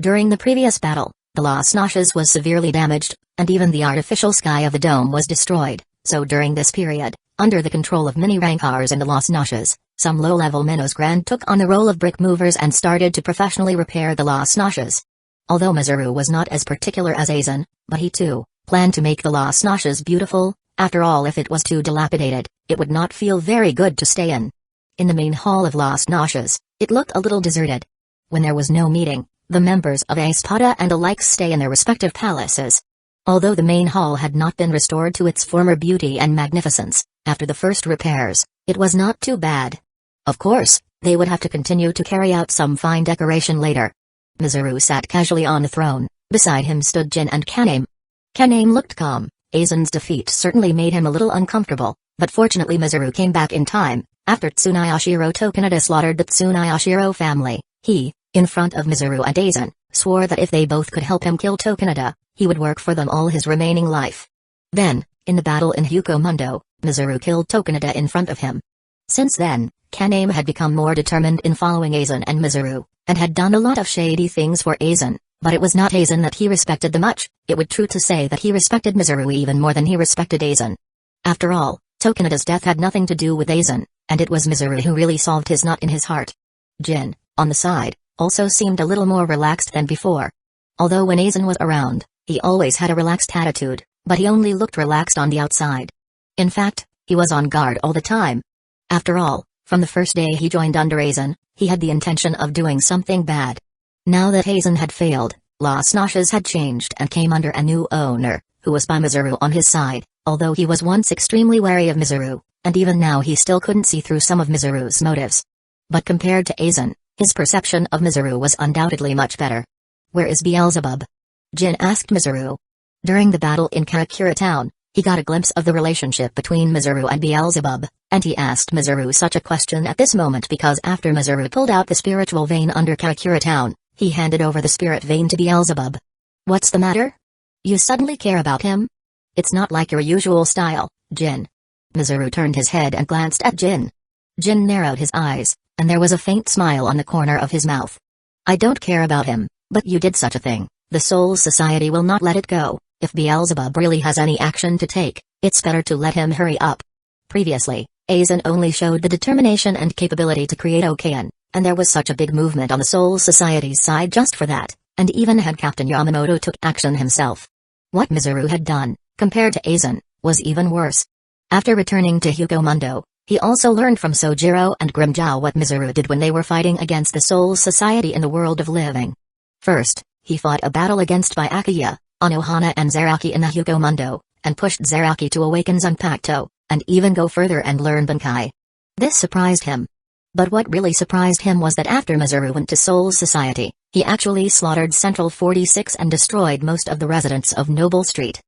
During the previous battle, the Los Noches was severely damaged, and even the artificial sky of the dome was destroyed, so during this period, under the control of many rankars in the Los Noches, some low-level minnows grand took on the role of brick movers and started to professionally repair the Los Noches. Although Mizuru was not as particular as Aizen, but he too planned to make the Los Noches beautiful. After all, if it was too dilapidated, it would not feel very good to stay in. In the main hall of Los Noches, it looked a little deserted. When there was no meeting, the members of Espada and alike stay in their respective palaces. Although the main hall had not been restored to its former beauty and magnificence, after the first repairs, it was not too bad. Of course, they would have to continue to carry out some fine decoration later. Mizuru sat casually on the throne. Beside him stood Jin and Kaname. Kaname looked calm. Aizen's defeat certainly made him a little uncomfortable, but fortunately Mizuru came back in time. After Tsunayashiro Tokunoda slaughtered the Tsunayashiro family, he, in front of Mizuru and Aizen, swore that if they both could help him kill Tokunoda, he would work for them all his remaining life. Then, in the battle in Hueco Mundo, Mizuru killed Tokunoda in front of him. Since then, Kaname had become more determined in following Aizen and Mizuru, and had done a lot of shady things for Aizen, but it was not Aizen that he respected the much. It would true to say that he respected Mizuru even more than he respected Aizen. After all, Tokunoda's death had nothing to do with Aizen, and it was Mizuru who really solved his knot in his heart. Jin, on the side, also seemed a little more relaxed than before. Although when Aizen was around, he always had a relaxed attitude, but he only looked relaxed on the outside. In fact, he was on guard all the time. After all, from the first day he joined under Aizen, he had the intention of doing something bad. Now that Aizen had failed, Los Noches had changed and came under a new owner, who was by Mizuru on his side, although he was once extremely wary of Mizuru, and even now he still couldn't see through some of Mizuru's motives. But compared to Aizen, his perception of Mizuru was undoubtedly much better. "Where is Beelzebub?" Jin asked Mizuru. During the battle in Karakura town, he got a glimpse of the relationship between Mizuru and Beelzebub, and he asked Mizuru such a question at this moment because after Mizuru pulled out the spiritual vein under Karakura town, he handed over the spirit vein to Beelzebub. "What's the matter? You suddenly care about him? It's not like your usual style, Jin." Mizuru turned his head and glanced at Jin. Jin narrowed his eyes, and there was a faint smile on the corner of his mouth. "I don't care about him, but you did such a thing. The Soul Society will not let it go. If Beelzebub really has any action to take, it's better to let him hurry up." Previously, Aizen only showed the determination and capability to create Okayan, and there was such a big movement on the Soul Society's side just for that, and even had Captain Yamamoto took action himself. What Mizuru had done, compared to Aizen, was even worse. After returning to Hueco Mundo, he also learned from Sojiro and Grimjow what Mizuru did when they were fighting against the Soul Society in the world of living. First, he fought a battle against Byakuya, Anohana and Zaraki in the Hueco Mundo, and pushed Zaraki to awaken Zanpakuto, and even go further and learn Bankai. This surprised him. But what really surprised him was that after Mizuru went to Soul Society, he actually slaughtered Central 46 and destroyed most of the residents of Noble Street.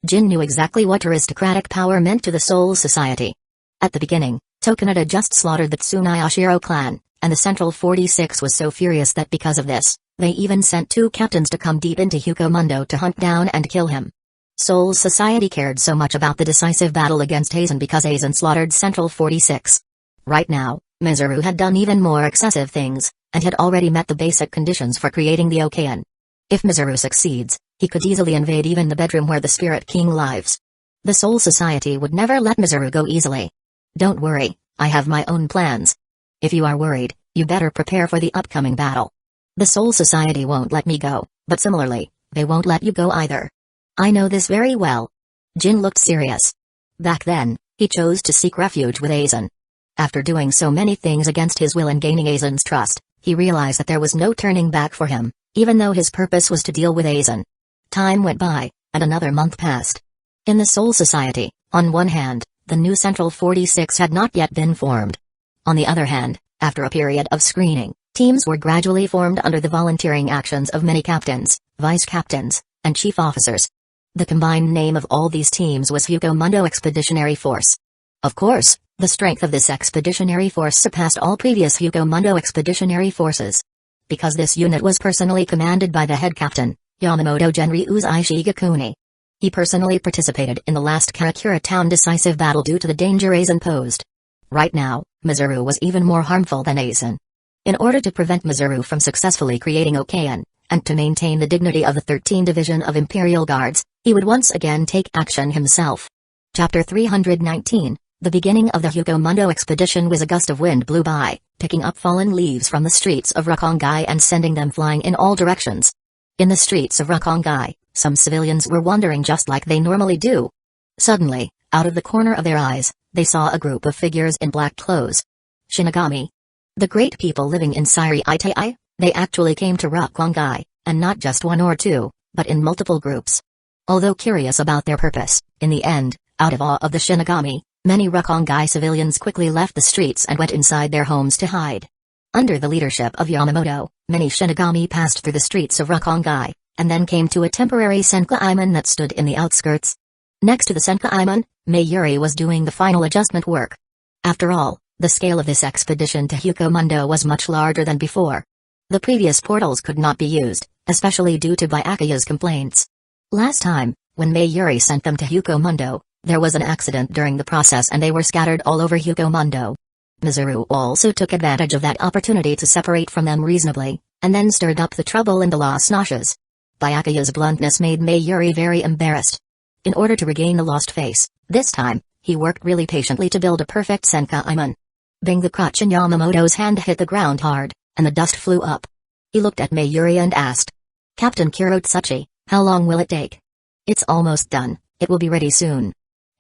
Jin knew exactly what aristocratic power meant to the Soul Society. At the beginning, Tokunoda just slaughtered the Tsunayashiro clan, and the Central 46 was so furious that because of this, they even sent 2 captains to come deep into Hueco Mundo to hunt down and kill him. Soul Society cared so much about the decisive battle against Aizen because Aizen slaughtered Central 46. Right now, Mizuru had done even more excessive things. and had already met the basic conditions for creating the Okayan. If Mizuru succeeds, he could easily invade even the bedroom where the Spirit King lives. The Soul Society would never let Mizuru go easily. Don't worry, I have my own plans. If you are worried, you better prepare for the upcoming battle. The Soul Society won't let me go, but similarly, they won't let you go either. I know this very well. Jin looked serious. Back then, he chose to seek refuge with Aizen. After doing so many things against his will and gaining Aizen's trust, he realized that there was no turning back for him, even though his purpose was to deal with Aizen. Time went by, and another month passed. In the Soul Society, on one hand, the new Central 46 had not yet been formed. On the other hand, after a period of screening, teams were gradually formed under the volunteering actions of many captains, vice captains, and chief officers. The combined name of all these teams was Hueco Mundo Expeditionary Force. Of course, the strength of this expeditionary force surpassed all previous Hueco Mundo Expeditionary Forces. Because this unit was personally commanded by the head captain, Yamamoto Genryu Uzai Shigakuni. He personally participated in the last Karakura town decisive battle due to the danger Aizen posed. Right now, Mizuru was even more harmful than Aizen. In order to prevent Mizuru from successfully creating Okayan, and to maintain the dignity of the 13th Division of Imperial Guards, he would once again take action himself. Chapter 319. The beginning of the Hueco Mundo expedition was a gust of wind blew by, picking up fallen leaves from the streets of Rakongai and sending them flying in all directions. In the streets of Rakongai, some civilians were wandering just like they normally do. Suddenly, out of the corner of their eyes, they saw a group of figures in black clothes. Shinigami. The great people living in Siri Itai, they actually came to Rakongai, and not just one or two, but in multiple groups. Although curious about their purpose, in the end, out of awe of the Shinigami, many Rakongai civilians quickly left the streets and went inside their homes to hide. Under the leadership of Yamamoto, many Shinigami passed through the streets of Rakongai, and then came to a temporary Senkaiman that stood in the outskirts. Next to the Senkaiman, Mayuri was doing the final adjustment work. After all, the scale of this expedition to Hueco Mundo was much larger than before. The previous portals could not be used, especially due to Byakuya's complaints. Last time, when Mayuri sent them to Hueco Mundo, there was an accident during the process and they were scattered all over Hueco Mundo. Mizuru also took advantage of that opportunity to separate from them reasonably, and then stirred up the trouble in the Las Nashas. Byakuya's bluntness made Mayuri very embarrassed. In order to regain the lost face, this time, he worked really patiently to build a perfect Senkaiman. Bing, the crutch in Yamamoto's hand hit the ground hard, and the dust flew up. He looked at Mayuri and asked, "Captain Kurotsuchi, how long will it take?" "It's almost done, it will be ready soon."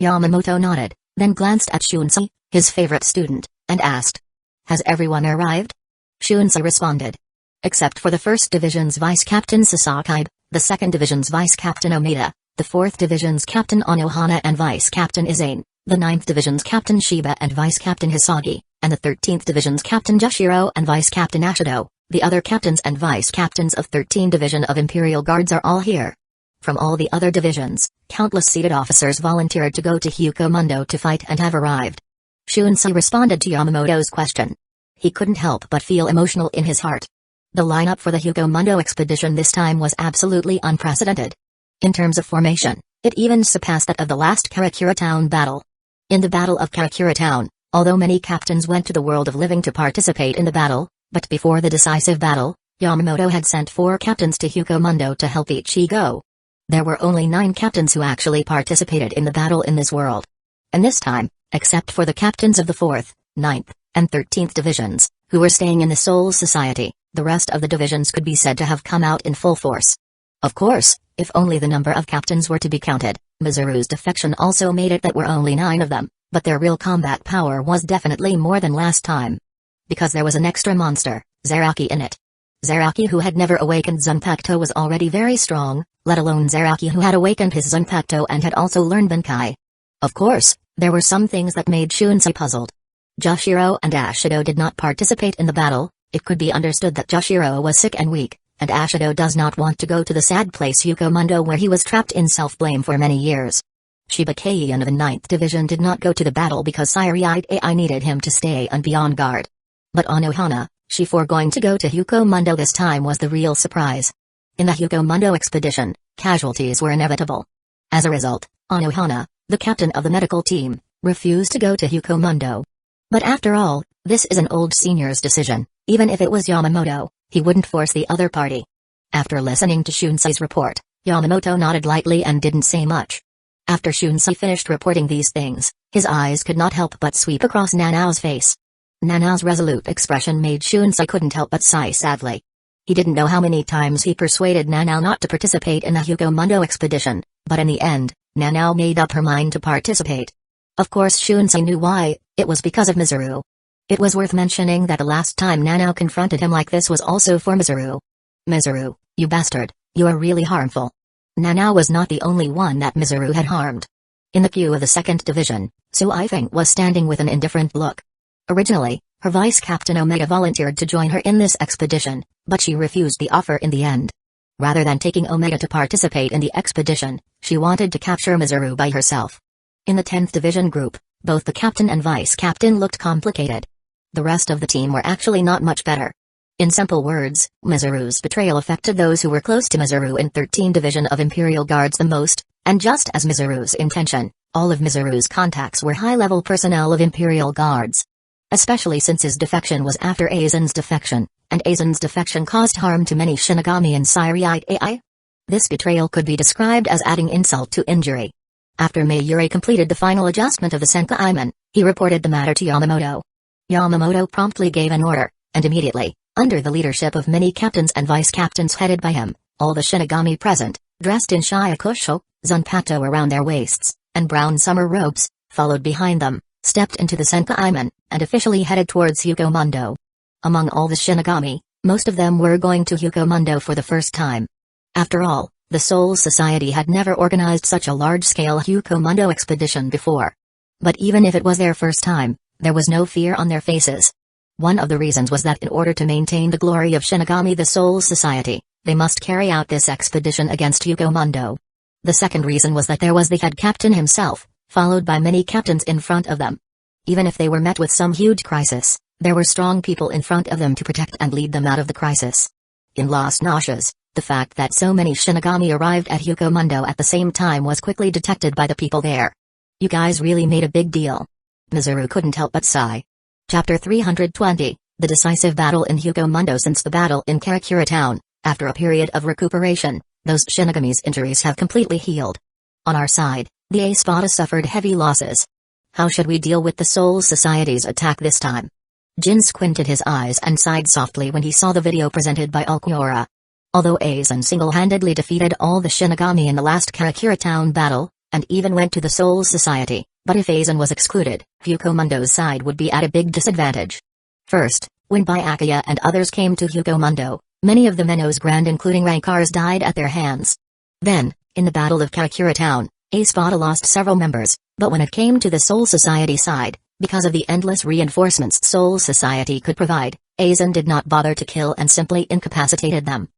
Yamamoto nodded, then glanced at Shunsei, his favorite student, and asked, "Has everyone arrived?" Shunsei responded. "Except for the 1st Division's Vice Captain Sasaki, the 2nd Division's Vice Captain Omida, the 4th Division's Captain Anohana and Vice Captain Aizen, the 9th Division's Captain Shiba and Vice Captain Hisagi, and the 13th Division's Captain Joshiro and Vice Captain Ashido. The other captains and vice captains of 13th Division of Imperial Guards are all here." From all the other divisions, countless seated officers volunteered to go to Hueco Mundo to fight and have arrived. Shunsei responded to Yamamoto's question. He couldn't help but feel emotional in his heart. The lineup for the Hueco Mundo expedition this time was absolutely unprecedented. In terms of formation, it even surpassed that of the last Karakura Town battle. In the Battle of Karakura Town, although many captains went to the world of living to participate in the battle, but before the decisive battle, Yamamoto had sent 4 captains to Hueco Mundo to help Ichigo. There were only 9 captains who actually participated in the battle in this world. And this time, except for the captains of the 4th, 9th, and 13th divisions, who were staying in the Soul Society, the rest of the divisions could be said to have come out in full force. Of course, if only the number of captains were to be counted, Mizuru's defection also made it that were only 9 of them, but their real combat power was definitely more than last time. Because there was an extra monster, Zaraki, in it. Zaraki, who had never awakened Zanpakuto, was already very strong, let alone Zaraki, who had awakened his Zanpakuto and had also learned Bankai. Of course, there were some things that made Shunsei puzzled. Joshiro and Ashido did not participate in the battle. It could be understood that Joshiro was sick and weak, and Ashido does not want to go to the sad place Hueco Mundo where he was trapped in self-blame for many years. Shiba Keian of the 9th Division did not go to the battle because Siri Ai needed him to stay and be on guard. But Anohana, she foregoing to go to Hueco Mundo this time was the real surprise. In the Hueco Mundo expedition, casualties were inevitable. As a result, Anohana, the captain of the medical team, refused to go to Hueco Mundo. But after all, This is an old senior's decision. Even if it was Yamamoto, he wouldn't force the other party. After listening to Shunsei's report, Yamamoto nodded lightly and didn't say much. After Shunsei finished reporting these things, his eyes could not help but sweep across Nanao's face. Nanao's resolute expression made Shunsei couldn't help but sigh sadly. He didn't know how many times he persuaded Nanao not to participate in the Hueco Mundo expedition, but in the end, Nanao made up her mind to participate. Of course Shunsei knew why. It was because of Mizuru. It was worth mentioning that the last time Nanao confronted him like this was also for Mizuru. Mizuru, you bastard, you are really harmful. Nanao was not the only one that Mizuru had harmed. In the queue of the 2nd Division, Su Ifeng was standing with an indifferent look. Originally, her Vice Captain Omega volunteered to join her in this expedition, but she refused the offer in the end. Rather than taking Omega to participate in the expedition, she wanted to capture Mizuru by herself. In the 10th Division group, both the captain and vice captain looked complicated. The rest of the team were actually not much better. In simple words, Mizuru's betrayal affected those who were close to Mizuru in 13th Division of Imperial Guards the most, and just as Mizuru's intention, all of Mizuru's contacts were high-level personnel of Imperial Guards. Especially since his defection was after Aizen's defection, and Aizen's defection caused harm to many Shinigami and Sirite AI. This betrayal could be described as adding insult to injury. After Mayuri completed the final adjustment of the Senkaiman, he reported the matter to Yamamoto. Yamamoto promptly gave an order, and immediately, under the leadership of many captains and vice-captains headed by him, all the Shinigami present, dressed in Shiakusho, Zanpato around their waists, and brown summer robes, followed behind them, stepped into the Senkaiman, and officially headed towards Hueco Mundo. Among all the Shinigami, most of them were going to Hueco Mundo for the first time. After all, the Soul Society had never organized such a large-scale Hueco Mundo expedition before. But even if it was their first time, there was no fear on their faces. One of the reasons was that in order to maintain the glory of Shinigami the Soul Society, they must carry out this expedition against Hueco Mundo. The second reason was that there was the head captain himself, followed by many captains in front of them. Even if they were met with some huge crisis, there were strong people in front of them to protect and lead them out of the crisis. In Las Noxias, the fact that so many Shinigami arrived at Hueco Mundo at the same time was quickly detected by the people there. You guys really made a big deal. Mizuru couldn't help but sigh. Chapter 320, The Decisive Battle in Hueco Mundo. Since the battle in Karakura Town, after a period of recuperation, those Shinigami's injuries have completely healed. On our side, the A-Spada suffered heavy losses. How should we deal with the Soul Society's attack this time? Jin squinted his eyes and sighed softly when he saw the video presented by Ulquiorra. Although Aizen single-handedly defeated all the Shinigami in the last Karakura Town battle, and even went to the Soul Society, but if Aizen was excluded, Hueco Mundo's side would be at a big disadvantage. First, when Byakuya and others came to Hueco Mundo, many of the Menos Grand including Rankars died at their hands. Then, in the Battle of Karakura Town, A-Spada lost several members, but when it came to the Soul Society side, because of the endless reinforcements Soul Society could provide, Aizen did not bother to kill and simply incapacitated them.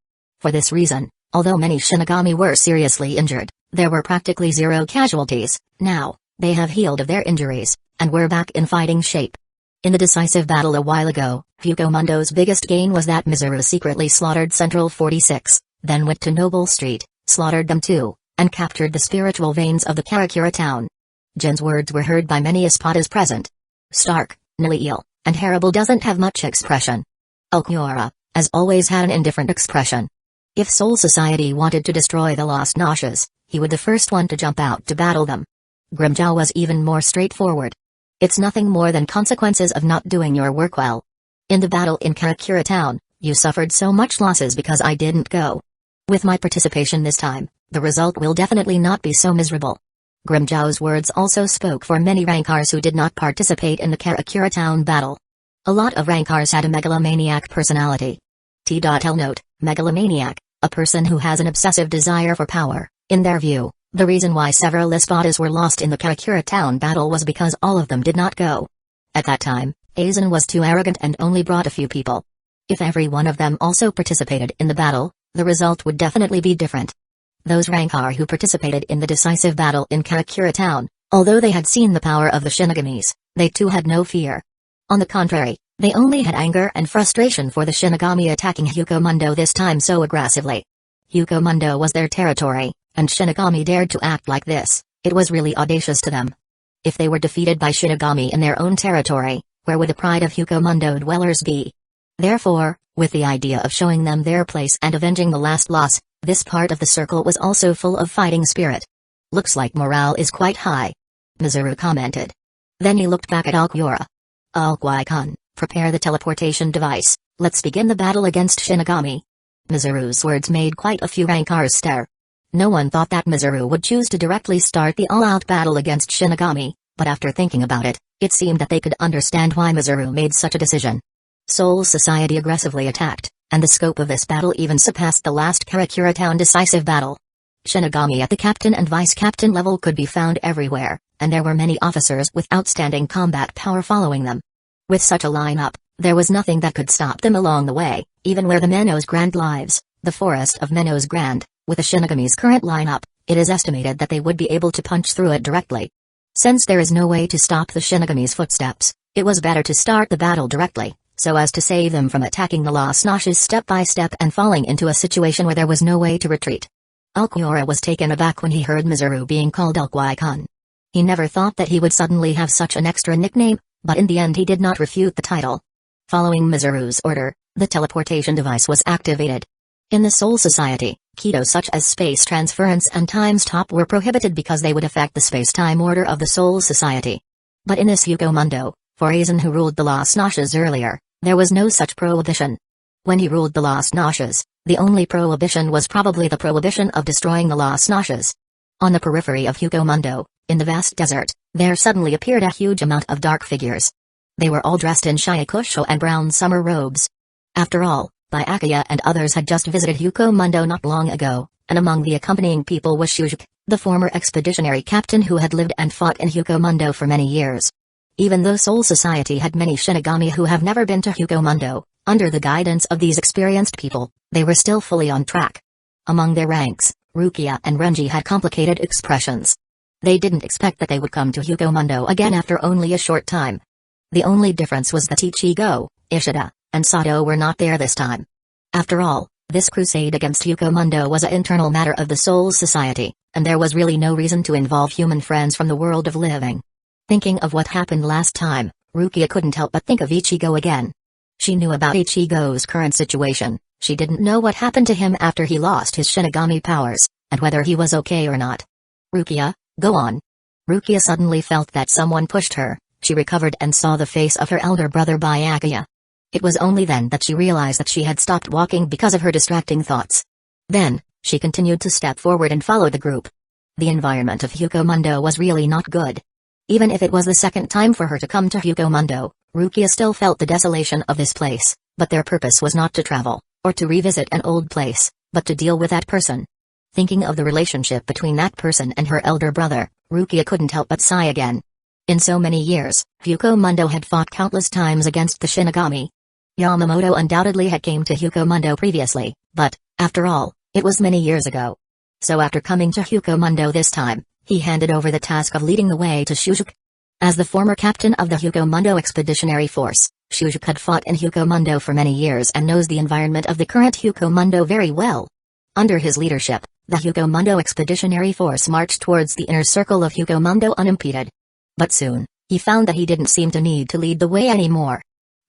For this reason, although many Shinigami were seriously injured, there were practically zero casualties. Now, they have healed of their injuries, and were back in fighting shape. In the decisive battle a while ago, Hueco Mundo's biggest gain was that Mizuru secretly slaughtered Central 46, then went to Noble Street, slaughtered them too, and captured the spiritual veins of the Karakura Town. Jin's words were heard by many Espadas present. Stark, Nileel, and Harable doesn't have much expression. Ulquiorra, as always, had an indifferent expression. If Soul Society wanted to destroy the Las Noxias, he would the first one to jump out to battle them. Grimjaw was even more straightforward. It's nothing more than consequences of not doing your work well. In the battle in Karakura Town, you suffered so much losses because I didn't go. With my participation this time, the result will definitely not be so miserable. Grimjaw's words also spoke for many Rankars who did not participate in the Karakura Town battle. A lot of Rankars had a megalomaniac personality. T.L. Note, megalomaniac, a person who has an obsessive desire for power. In their view, the reason why several Espadas were lost in the Karakura Town battle was because all of them did not go. At that time, Aizen was too arrogant and only brought a few people. If every one of them also participated in the battle, the result would definitely be different. Those Rankar who participated in the decisive battle in Karakura Town, although they had seen the power of the Shinigamis, they too had no fear. On the contrary, they only had anger and frustration for the Shinigami attacking Hueco Mundo this time so aggressively. Hueco Mundo was their territory, and Shinigami dared to act like this. It was really audacious to them. If they were defeated by Shinigami in their own territory, where would the pride of Hueco Mundo dwellers be? Therefore, with the idea of showing them their place and avenging the last loss, this part of the circle was also full of fighting spirit. Looks like morale is quite high, Mizuru commented. Then he looked back at Alquiora. Alquai-kun, prepare the teleportation device, let's begin the battle against Shinigami. Mizuru's words made quite a few rankars stare. No one thought that Mizuru would choose to directly start the all-out battle against Shinigami, but after thinking about it, it seemed that they could understand why Mizuru made such a decision. Soul Society aggressively attacked, and the scope of this battle even surpassed the last Karakura Town decisive battle. Shinigami at the captain and vice-captain level could be found everywhere, and there were many officers with outstanding combat power following them. With such a lineup, there was nothing that could stop them along the way, even where the Menos Grand lives, the forest of Menos Grand. With the Shinigami's current lineup, it is estimated that they would be able to punch through it directly. Since there is no way to stop the Shinigami's footsteps, it was better to start the battle directly, so as to save them from attacking the Lost Noshes step by step and falling into a situation where there was no way to retreat. Alquiora was taken aback when he heard Mizuru being called Alquai-kun. He never thought that he would suddenly have such an extra nickname, but in the end he did not refute the title. Following Mizuru's order, the teleportation device was activated. In the Soul Society, Keto such as space transference and time stop were prohibited because they would affect the space-time order of the Soul Society. But in this Hueco Mundo, for Aizen who ruled the Lost Noshes earlier, there was no such prohibition. When he ruled the Lost Noshes, the only prohibition was probably the prohibition of destroying the Lost Noshes. On the periphery of Hueco Mundo, in the vast desert, there suddenly appeared a huge amount of dark figures. They were all dressed in Shyakusho and brown summer robes. After all, Byakuya and others had just visited Hueco Mundo not long ago, and among the accompanying people was Shujuku, the former expeditionary captain who had lived and fought in Hueco Mundo for many years. Even though Soul Society had many Shinigami who have never been to Hueco Mundo, under the guidance of these experienced people, they were still fully on track. Among their ranks, Rukia and Renji had complicated expressions. They didn't expect that they would come to Hueco Mundo again after only a short time. The only difference was that Ichigo, Ishida, and Sato were not there this time. After all, this crusade against Hueco Mundo was an internal matter of the Soul Society, and there was really no reason to involve human friends from the world of living. Thinking of what happened last time, Rukia couldn't help but think of Ichigo again. She knew about Ichigo's current situation, she didn't know what happened to him after he lost his Shinigami powers, and whether he was okay or not. Rukia, go on. Rukia suddenly felt that someone pushed her, she recovered and saw the face of her elder brother Byakuya. It was only then that she realized that she had stopped walking because of her distracting thoughts. Then, she continued to step forward and follow the group. The environment of Hueco Mundo was really not good. Even if it was the second time for her to come to Hueco Mundo, Rukia still felt the desolation of this place, but their purpose was not to travel, or to revisit an old place, but to deal with that person. Thinking of the relationship between that person and her elder brother, Rukia couldn't help but sigh again. In so many years, Hueco Mundo had fought countless times against the Shinigami. Yamamoto undoubtedly had came to Hueco Mundo previously, but, after all, it was many years ago. So after coming to Hueco Mundo this time, he handed over the task of leading the way to Shujuku. As the former captain of the Hueco Mundo Expeditionary Force, Shujuku had fought in Hueco Mundo for many years and knows the environment of the current Hueco Mundo very well. Under his leadership, the Hueco Mundo Expeditionary Force marched towards the inner circle of Hueco Mundo unimpeded. But soon, he found that he didn't seem to need to lead the way anymore.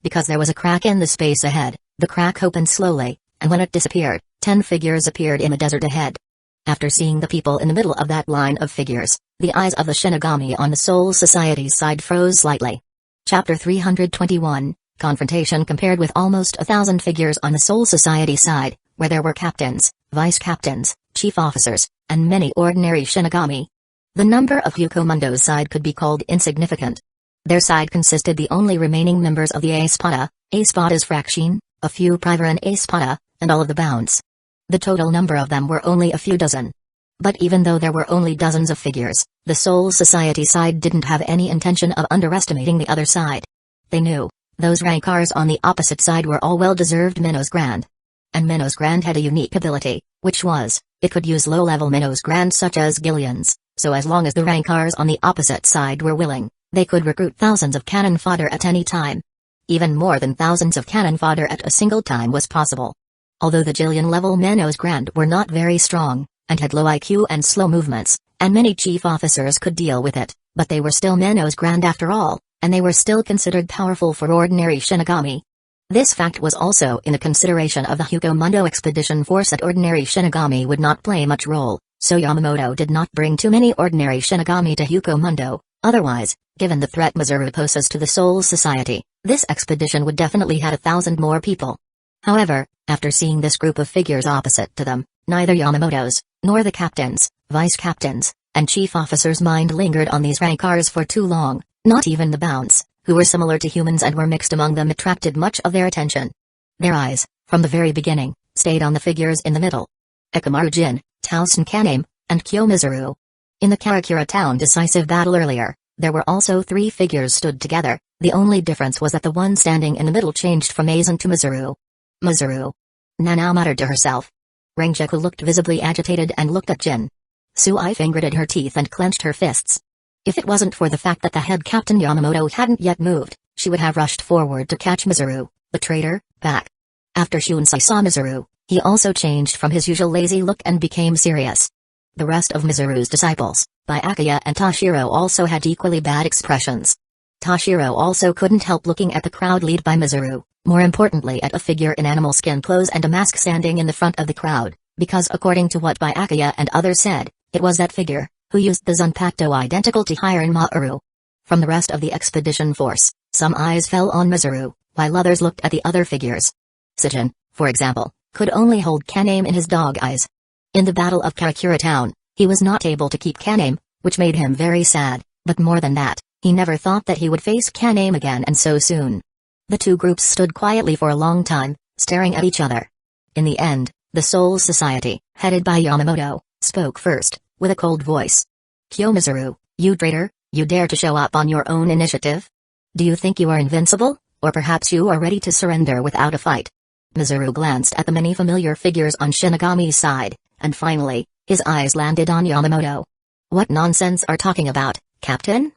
Because there was a crack in the space ahead, the crack opened slowly, and when it disappeared, 10 figures appeared in the desert ahead. After seeing the people in the middle of that line of figures, the eyes of the Shinigami on the Soul Society's side froze slightly. Chapter 321, Confrontation compared with almost 1,000 figures on the Soul Society side, where there were captains, vice-captains, chief officers, and many ordinary Shinigami. The number of Hueco Mundo's side could be called insignificant. Their side consisted the only remaining members of the Espada's Fraction, a few Priver and Espada, and all of the Bounce. The total number of them were only a few dozen. But even though there were only dozens of figures, the Soul Society side didn't have any intention of underestimating the other side. They knew, those rankars on the opposite side were all well-deserved Minnows Grand. And Minnows Grand had a unique ability, which was, it could use low-level Minnows Grand such as Gillians, so as long as the rankars on the opposite side were willing, they could recruit thousands of cannon fodder at any time. Even more than thousands of cannon fodder at a single time was possible. Although the Jillian-level Minnows Grand were not very strong, and had low IQ and slow movements, and many chief officers could deal with it, but they were still Minnows Grand after all, and they were still considered powerful for ordinary Shinigami. This fact was also in the consideration of the Hueco Mundo expedition force that ordinary Shinigami would not play much role, so Yamamoto did not bring too many ordinary Shinigami to Hueco Mundo. Otherwise, given the threat Mizuru poses to the Soul Society, this expedition would definitely have 1,000 more people. However, after seeing this group of figures opposite to them, neither Yamamoto's, nor the captains, vice captains, and chief officers' mind lingered on these rancars for too long. Not even the Bounce, who were similar to humans and were mixed among them, attracted much of their attention. Their eyes, from the very beginning, stayed on the figures in the middle. Ikamaru Jin, Taosen Kaname, and Kyo Mizuru. In the Karakura town decisive battle earlier, there were also 3 figures stood together. The only difference was that the one standing in the middle changed from Aizen to Mizuru. Mizuru. Nanao muttered to herself. Rengoku looked visibly agitated and looked at Jin. Sui gritted her teeth and clenched her fists. If it wasn't for the fact that the head captain Yamamoto hadn't yet moved, she would have rushed forward to catch Mizuru, the traitor, back. After Shunsei saw Mizuru, he also changed from his usual lazy look and became serious. The rest of Mizuru's disciples, Byakuya and Toshiro, also had equally bad expressions. Toshiro also couldn't help looking at the crowd led by Mizuru, more importantly at a figure in animal skin clothes and a mask standing in the front of the crowd, because according to what Byakuya and others said, it was that figure who used the Zanpakuto identical to Hiren Mauru. From the rest of the expedition force, some eyes fell on Mizuru, while others looked at the other figures. Sijin, for example, could only hold Kaname in his dog eyes. In the Battle of Karakura Town, he was not able to keep Kaname, which made him very sad, but more than that, he never thought that he would face Kaname again and so soon. The two groups stood quietly for a long time, staring at each other. In the end, the Soul Society, headed by Yamamoto, spoke first, with a cold voice. Kyo Mizuru, you traitor, you dare to show up on your own initiative? Do you think you are invincible, or perhaps you are ready to surrender without a fight? Mizuru glanced at the many familiar figures on Shinigami's side, and finally, his eyes landed on Yamamoto. What nonsense are talking about, Captain?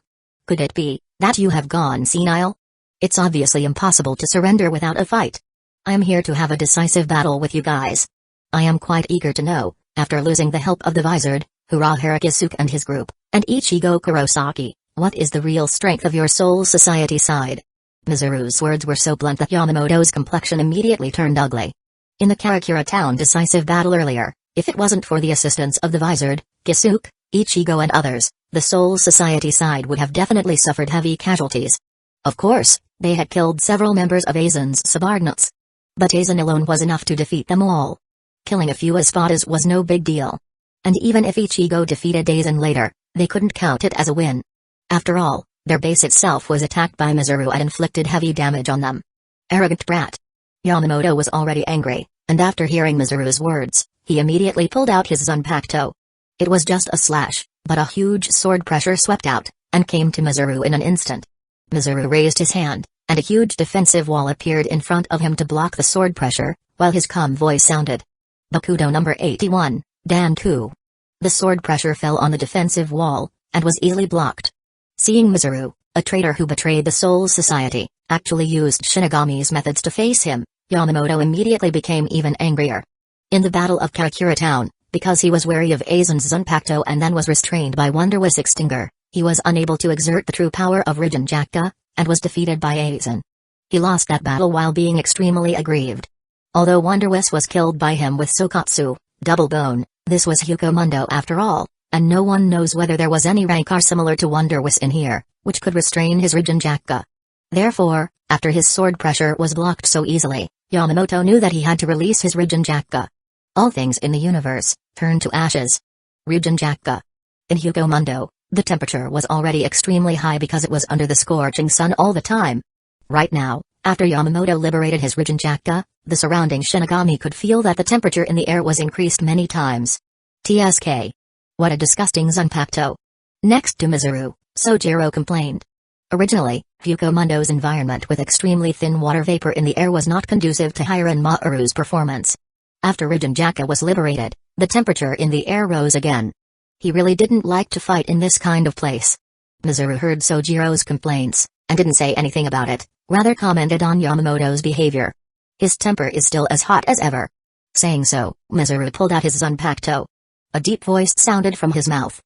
Could it be that you have gone senile? It's obviously impossible to surrender without a fight. I am here to have a decisive battle with you guys. I am quite eager to know, after losing the help of the Visored, Urahara Kisuke and his group, and Ichigo Kurosaki, what is the real strength of your Soul Society side? Mizuru's words were so blunt that Yamamoto's complexion immediately turned ugly. In the Karakura town decisive battle earlier, if it wasn't for the assistance of the Visored, Kisuke, Ichigo and others, the Soul Society side would have definitely suffered heavy casualties. Of course, they had killed several members of Aizen's subordinates. But Aizen alone was enough to defeat them all. Killing a few espadas was no big deal. And even if Ichigo defeated Aizen later, they couldn't count it as a win. After all, their base itself was attacked by Mizuru and inflicted heavy damage on them. Arrogant brat. Yamamoto was already angry, and after hearing Mizuru's words, he immediately pulled out his Zanpakuto. It was just a slash, but a huge sword pressure swept out, and came to Mizuru in an instant. Mizuru raised his hand, and a huge defensive wall appeared in front of him to block the sword pressure, while his calm voice sounded. Bakudo number 81, Danku. The sword pressure fell on the defensive wall, and was easily blocked. Seeing Mizuru, a traitor who betrayed the Soul Society, actually used Shinigami's methods to face him, Yamamoto immediately became even angrier. In the Battle of Karakura Town, because he was wary of Aizen's Zanpakuto and then was restrained by Wonderous Extinguer, he was unable to exert the true power of Rijinjaka, and was defeated by Aizen. He lost that battle while being extremely aggrieved. Although Wonderous was killed by him with Sokatsu, Double Bone, this was Hueco Mundo after all, and no one knows whether there was any rancor similar to Wonderous in here, which could restrain his Rijinjaka. Therefore, after his sword pressure was blocked so easily, Yamamoto knew that he had to release his Rijinjaka. All things in the universe turned to ashes. Rijinjaka. In Hueco Mundo, the temperature was already extremely high because it was under the scorching sun all the time. Right now, after Yamamoto liberated his Rijinjaka, the surrounding Shinigami could feel that the temperature in the air was increased many times. TSK. What a disgusting Zanpakuto. Next to Mizuru, Sojiro complained. Originally, Hueco Mundo's environment with extremely thin water vapor in the air was not conducive to Hiren Mauru's performance. After Rijinjaka was liberated, the temperature in the air rose again. He really didn't like to fight in this kind of place. Mizuru heard Sojiro's complaints, and didn't say anything about it, rather commented on Yamamoto's behavior. His temper is still as hot as ever. Saying so, Mizuru pulled out his Zanpakuto. A deep voice sounded from his mouth.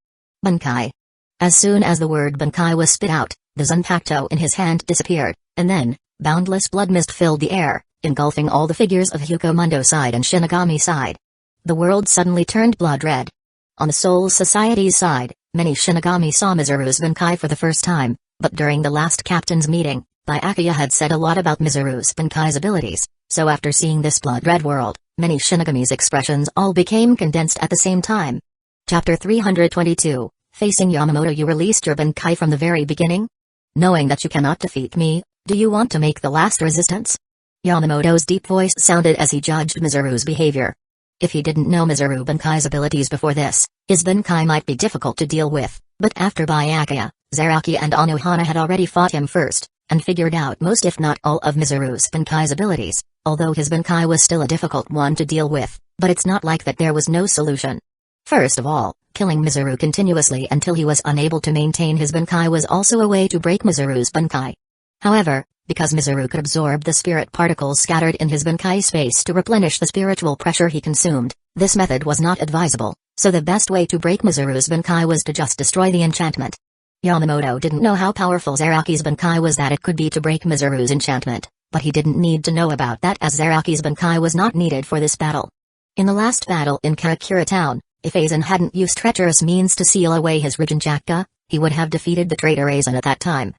Bankai. As soon as the word Bankai was spit out, The Zanpakuto in his hand disappeared, and then, boundless blood mist filled the air, engulfing all the figures of Hueco Mundo side and Shinigami side. The world suddenly turned blood red. On the Soul Society's side, many Shinigami saw Mizuru's Bankai for the first time, but during the last captain's meeting, Byakuya had said a lot about Mizuru's Bankai's abilities, so after seeing this blood-red world, many Shinigami's expressions all became condensed at the same time. Chapter 322, Facing Yamamoto. You released your Bankai from the very beginning? Knowing that you cannot defeat me, do you want to make the last resistance? Yamamoto's deep voice sounded as he judged Mizuru's behavior. If he didn't know Mizuru Bankai's abilities before this, his Bankai might be difficult to deal with, but after Byakuya, Zaraki and Anohana had already fought him first, and figured out most if not all of Mizuru's Bankai's abilities, although his Bankai was still a difficult one to deal with, but it's not like that there was no solution. First of all, killing Mizuru continuously until he was unable to maintain his Bankai was also a way to break Mizuru's Bankai. However, because Mizuru could absorb the spirit particles scattered in his Bankai space to replenish the spiritual pressure he consumed, this method was not advisable, so the best way to break Mizuru's Bankai was to just destroy the enchantment. Yamamoto didn't know how powerful Zaraki's Bankai was that it could be to break Mizuru's enchantment, but he didn't need to know about that as Zaraki's Bankai was not needed for this battle. In the last battle in Karakura town, if Aizen hadn't used treacherous means to seal away his Rijinjaka, he would have defeated the traitor Aizen at that time.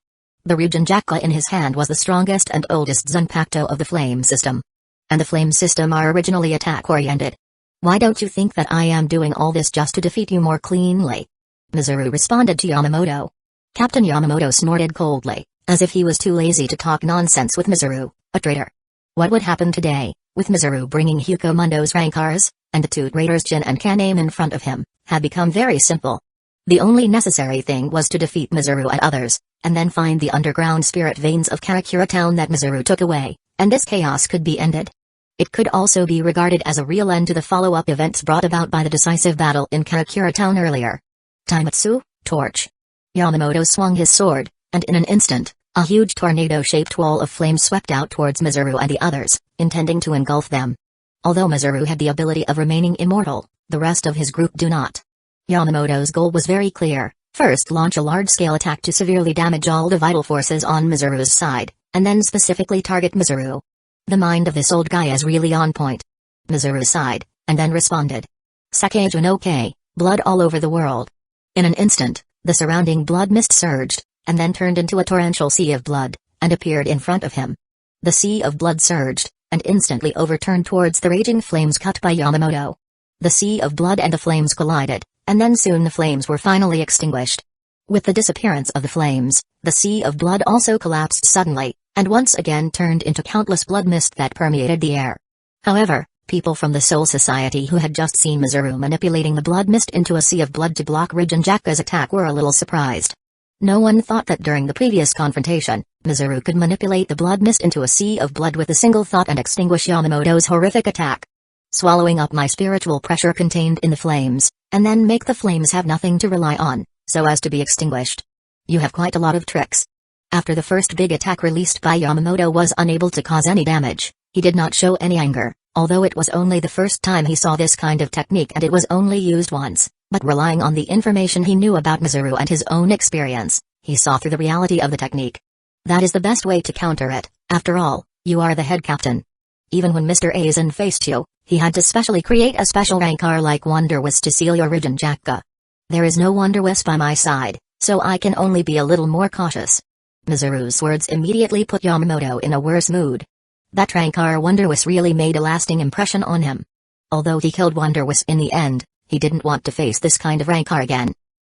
The Rijinjaka in his hand was the strongest and oldest Zanpakuto of the Flame System. And the Flame System are originally attack-oriented. Why don't you think that I am doing all this just to defeat you more cleanly? Mizuru responded to Yamamoto. Captain Yamamoto snorted coldly, as if he was too lazy to talk nonsense with Mizuru, a traitor. What would happen today, with Mizuru bringing Hueco Mundo's Rankars, and the two traitors Jin and Kaname in front of him, had become very simple. The only necessary thing was to defeat Mizuru and others, and then find the underground spirit veins of Karakura town that Mizuru took away, and this chaos could be ended. It could also be regarded as a real end to the follow-up events brought about by the decisive battle in Karakura town earlier. Taimatsu, torch. Yamamoto swung his sword, and in an instant, a huge tornado-shaped wall of flame swept out towards Mizuru and the others, intending to engulf them. Although Mizuru had the ability of remaining immortal, the rest of his group do not. Yamamoto's goal was very clear: first launch a large-scale attack to severely damage all the vital forces on Mizuru's side, and then specifically target Mizuru. The mind of this old guy is really on point. Mizuru sighed, and then responded. Sakeijun okay, blood all over the world. In an instant, the surrounding blood mist surged, and then turned into a torrential sea of blood, and appeared in front of him. The sea of blood surged, and instantly overturned towards the raging flames cut by Yamamoto. The sea of blood and the flames collided, and then soon the flames were finally extinguished. With the disappearance of the flames, the sea of blood also collapsed suddenly, and once again turned into countless blood mist that permeated the air. However, people from the Soul Society who had just seen Mizuru manipulating the blood mist into a sea of blood to block Rijinjaka's attack were a little surprised. No one thought that during the previous confrontation, Mizuru could manipulate the blood mist into a sea of blood with a single thought and extinguish Yamamoto's horrific attack. Swallowing up my spiritual pressure contained in the flames, and then make the flames have nothing to rely on, so as to be extinguished. You have quite a lot of tricks. After the first big attack released by Yamamoto was unable to cause any damage, he did not show any anger, although it was only the first time he saw this kind of technique and it was only used once. But relying on the information he knew about Mizuru and his own experience, he saw through the reality of the technique. That is the best way to counter it. After all, you are the head captain. Even when Mr. Aizen faced you, he had to specially create a special Rankar like Wonderwisp to seal your Rijinjaka. There is no Wonderwisp by my side, so I can only be a little more cautious. Mizuru's words immediately put Yamamoto in a worse mood. That Rankar Wonderwisp really made a lasting impression on him. Although he killed Wonderwisp in the end, he didn't want to face this kind of Rankar again.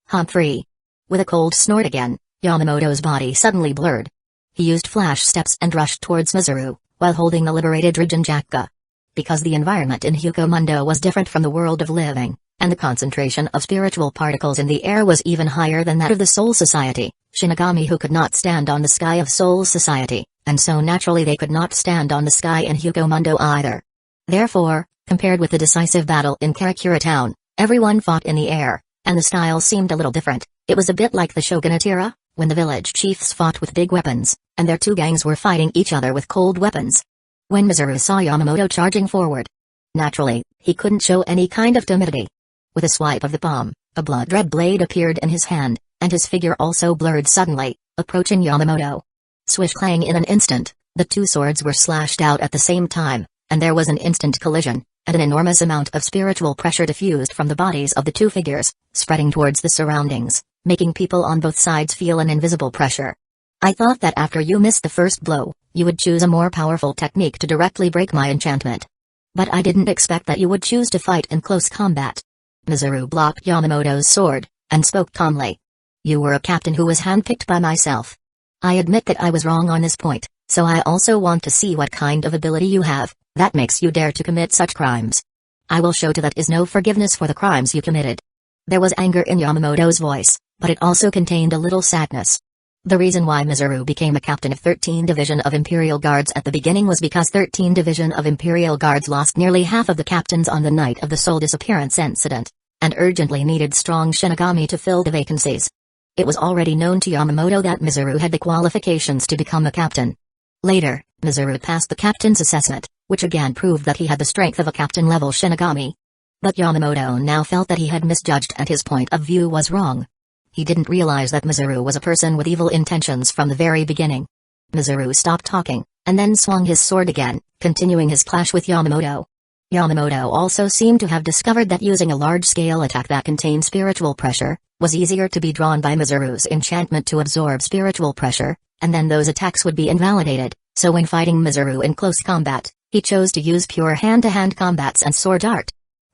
Humphrey. With a cold snort again, Yamamoto's body suddenly blurred. He used flash steps and rushed towards Mizuru, while holding the liberated Rijinjaka. Because the environment in Hueco Mundo was different from the world of living, and the concentration of spiritual particles in the air was even higher than that of the Soul Society, Shinigami who could not stand on the sky of Soul Society, and so naturally they could not stand on the sky in Hueco Mundo either. Therefore, compared with the decisive battle in Karakura town, everyone fought in the air, and the style seemed a little different. It was a bit like the Shogunate era, when the village chiefs fought with big weapons, and their two gangs were fighting each other with cold weapons. When Mizuru saw Yamamoto charging forward, naturally, he couldn't show any kind of timidity. With a swipe of the palm, a blood-red blade appeared in his hand, and his figure also blurred suddenly, approaching Yamamoto. Swish clang in an instant, the two swords were slashed out at the same time, and there was an instant collision, and an enormous amount of spiritual pressure diffused from the bodies of the two figures, spreading towards the surroundings, making people on both sides feel an invisible pressure. I thought that after you missed the first blow, you would choose a more powerful technique to directly break my enchantment. But I didn't expect that you would choose to fight in close combat. Mizuru blocked Yamamoto's sword, and spoke calmly. You were a captain who was handpicked by myself. I admit that I was wrong on this point, so I also want to see what kind of ability you have, that makes you dare to commit such crimes. I will show to that is no forgiveness for the crimes you committed. There was anger in Yamamoto's voice, but it also contained a little sadness. The reason why Mizuru became a captain of 13 Division of Imperial Guards at the beginning was because 13 Division of Imperial Guards lost nearly half of the captains on the night of the soul disappearance incident, and urgently needed strong Shinigami to fill the vacancies. It was already known to Yamamoto that Mizuru had the qualifications to become a captain. Later, Mizuru passed the captain's assessment, which again proved that he had the strength of a captain-level Shinigami. But Yamamoto now felt that he had misjudged and his point of view was wrong. He didn't realize that Mizuru was a person with evil intentions from the very beginning. Mizuru stopped talking, and then swung his sword again, continuing his clash with Yamamoto. Yamamoto also seemed to have discovered that using a large-scale attack that contained spiritual pressure was easier to be drawn by Mizuru's enchantment to absorb spiritual pressure, and then those attacks would be invalidated, so when fighting Mizuru in close combat, he chose to use pure hand-to-hand combats and sword art.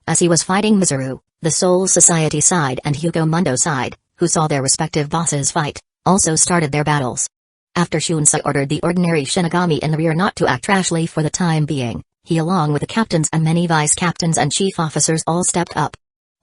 As he was fighting Mizuru, the Soul Society side and Hueco Mundo side, who saw their respective bosses fight, also started their battles. After Shunsei ordered the ordinary Shinigami in the rear not to act rashly for the time being, he along with the captains and many vice-captains and chief officers all stepped up.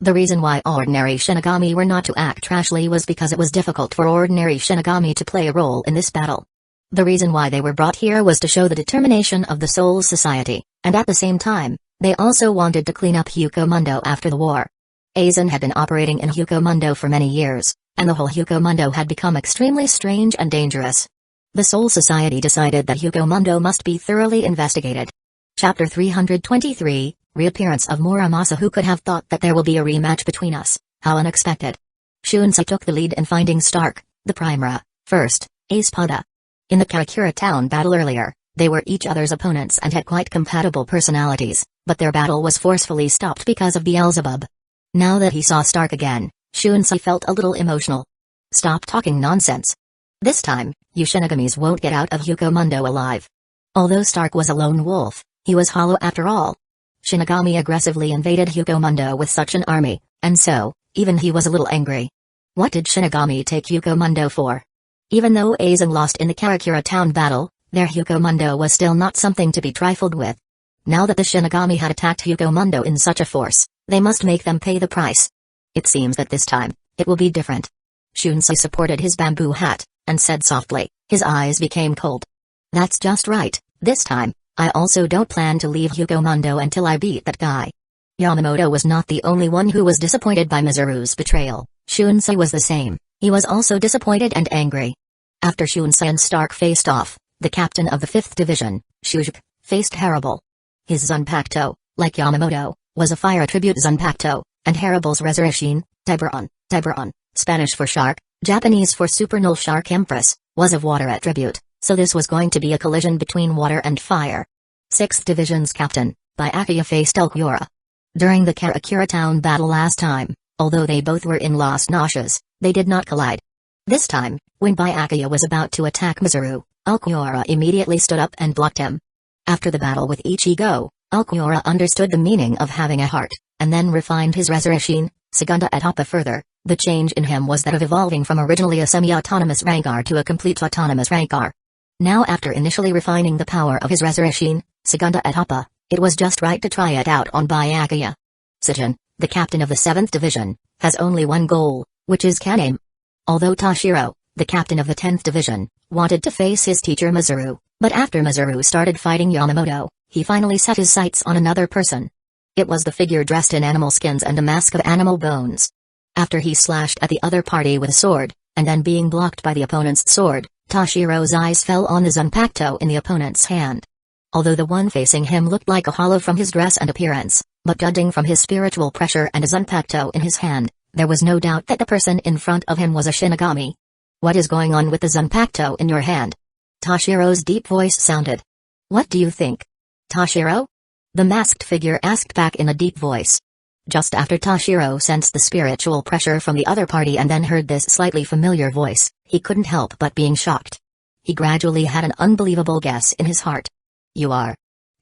The reason why ordinary Shinigami were not to act rashly was because it was difficult for ordinary Shinigami to play a role in this battle. The reason why they were brought here was to show the determination of the Soul Society, and at the same time, they also wanted to clean up Hueco Mundo after the war. Aizen had been operating in Hueco Mundo for many years, and the whole Hueco Mundo had become extremely strange and dangerous. The Soul Society decided that Hueco Mundo must be thoroughly investigated. Chapter 323, Reappearance of Muramasa. Who could have thought that there will be a rematch between us? How unexpected. Shunsei took the lead in finding Stark, the Primera, first, Espada. In the Karakura town battle earlier, they were each other's opponents and had quite compatible personalities, but their battle was forcefully stopped because of Beelzebub. Now that he saw Stark again, Shunsei felt a little emotional. Stop talking nonsense. This time, you Shinigamis won't get out of Hueco Mundo alive. Although Stark was a lone wolf, he was hollow after all. Shinigami aggressively invaded Hueco Mundo with such an army, and so, even he was a little angry. What did Shinigami take Hueco Mundo for? Even though Aizen lost in the Karakura town battle, their Hueco Mundo was still not something to be trifled with. Now that the Shinigami had attacked Hueco Mundo in such a force, they must make them pay the price. It seems that this time, it will be different. Shunsei supported his bamboo hat, and said softly, his eyes became cold. That's just right, this time, I also don't plan to leave Hueco Mundo until I beat that guy. Yamamoto was not the only one who was disappointed by Mizuru's betrayal. Shunsei was the same, he was also disappointed and angry. After Shunsei and Stark faced off, the captain of the 5th Division, Shujuku, faced Haribal. His Zanpakuto, like Yamamoto, was a fire tribute Zanpakuto, and Haribal's Resurrection, Tiburon, Spanish for shark, Japanese for supernal shark empress, was of water attribute, so this was going to be a collision between water and fire. 6th Division's captain, Byakuya faced Ulquiorra. During the Karakura town battle last time, although they both were in Las Noxias, they did not collide. This time, when Byakuya was about to attack Mizuru, Ulquiorra immediately stood up and blocked him. After the battle with Ichigo, Ulquiorra understood the meaning of having a heart, and then refined his Resurrection, Segunda Etapa further. The change in him was that of evolving from originally a semi-autonomous Rancor to a complete autonomous Rancor. Now after initially refining the power of his Resurrection, Segunda Etapa, it was just right to try it out on Byakuya. Sijin, the captain of the 7th Division, has only one goal, which is Kaname. Although Toshiro, the captain of the 10th Division, wanted to face his teacher Mizuru, but after Mizuru started fighting Yamamoto, he finally set his sights on another person. It was the figure dressed in animal skins and a mask of animal bones. After he slashed at the other party with a sword, and then being blocked by the opponent's sword, Toshiro's eyes fell on the Zanpakuto in the opponent's hand. Although the one facing him looked like a hollow from his dress and appearance, but judging from his spiritual pressure and a Zanpakuto in his hand, there was no doubt that the person in front of him was a Shinigami. What is going on with the Zanpakuto in your hand? Toshiro's deep voice sounded. What do you think? Toshiro? The masked figure asked back in a deep voice. Just after Toshiro sensed the spiritual pressure from the other party and then heard this slightly familiar voice, he couldn't help but being shocked. He gradually had an unbelievable guess in his heart. You are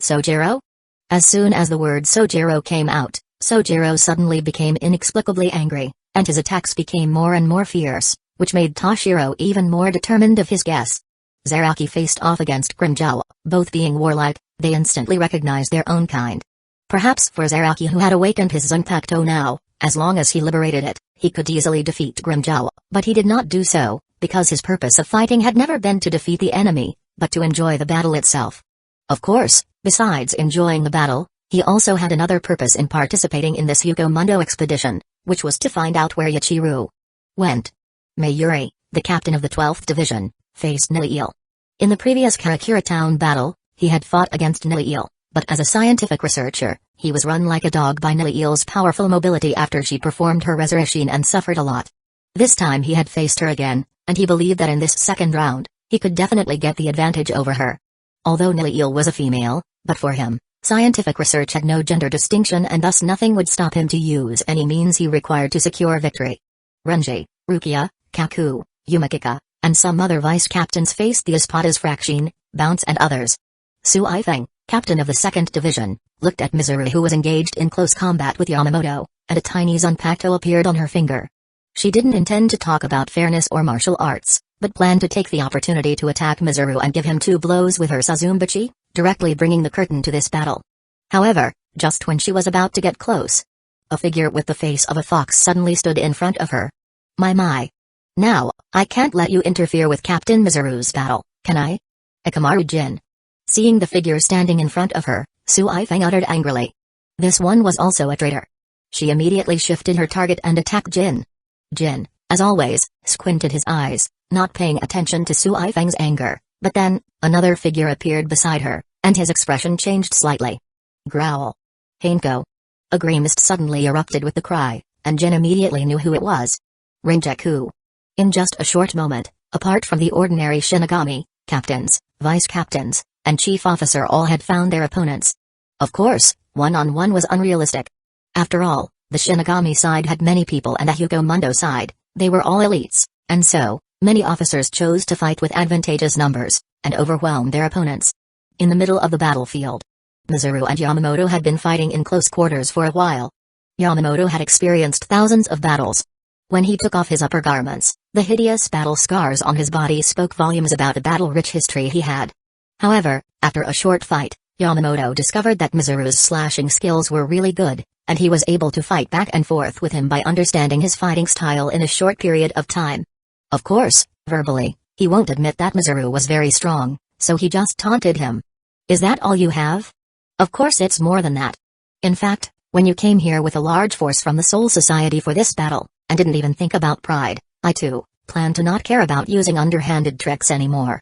Sojiro? As soon as the word Sojiro came out, Sojiro suddenly became inexplicably angry, and his attacks became more and more fierce, which made Toshiro even more determined of his guess. Zaraki faced off against Grimmjow, both being warlike. They instantly recognized their own kind. Perhaps for Zaraki, who had awakened his Zanpakuto now, as long as he liberated it, he could easily defeat Grimmjow, but he did not do so, because his purpose of fighting had never been to defeat the enemy, but to enjoy the battle itself. Of course, besides enjoying the battle, he also had another purpose in participating in this Hueco Mundo expedition, which was to find out where Yachiru went. Mayuri, the captain of the 12th Division, faced Nilil. In the previous Karakura Town battle, he had fought against Nilil, but as a scientific researcher, he was run like a dog by Nilil's powerful mobility after she performed her resurrection and suffered a lot. This time he had faced her again, and he believed that in this second round, he could definitely get the advantage over her. Although Nilil was a female, but for him, scientific research had no gender distinction and thus nothing would stop him to use any means he required to secure victory. Renji, Rukia, Kaku, Yumikika, and some other vice-captains faced the Espada's Fraction, Bounce and others. Su Ifeng, captain of the 2nd Division, looked at Mizuru, who was engaged in close combat with Yamamoto, and a tiny Zanpakuto appeared on her finger. She didn't intend to talk about fairness or martial arts, but planned to take the opportunity to attack Mizuru and give him 2 blows with her Sazumbachi, directly bringing the curtain to this battle. However, just when she was about to get close, a figure with the face of a fox suddenly stood in front of her. My. Now, I can't let you interfere with Captain Mizuru's battle, can I? Ikamaru Jin. Seeing the figure standing in front of her, Su Ifeng uttered angrily. This one was also a traitor. She immediately shifted her target and attacked Jin. Jin, as always, squinted his eyes, not paying attention to Su Ifeng's anger, but then, another figure appeared beside her, and his expression changed slightly. Growl. Hanko. A grimaced suddenly erupted with the cry, and Jin immediately knew who it was. Renjaku. In just a short moment, apart from the ordinary Shinigami, captains, vice-captains, and chief officer all had found their opponents. Of course, one-on-one was unrealistic. After all, the Shinigami side had many people and the Hueco Mundo side, they were all elites, and so, many officers chose to fight with advantageous numbers, and overwhelm their opponents. In the middle of the battlefield, Mizuru and Yamamoto had been fighting in close quarters for a while. Yamamoto had experienced thousands of battles. When he took off his upper garments, the hideous battle scars on his body spoke volumes about the battle-rich history he had. However, after a short fight, Yamamoto discovered that Mizuru's slashing skills were really good, and he was able to fight back and forth with him by understanding his fighting style in a short period of time. Of course, verbally, he won't admit that Mizuru was very strong, so he just taunted him. Is that all you have? Of course it's more than that. In fact, when you came here with a large force from the Soul Society for this battle, and didn't even think about pride, I too, plan to not care about using underhanded tricks anymore.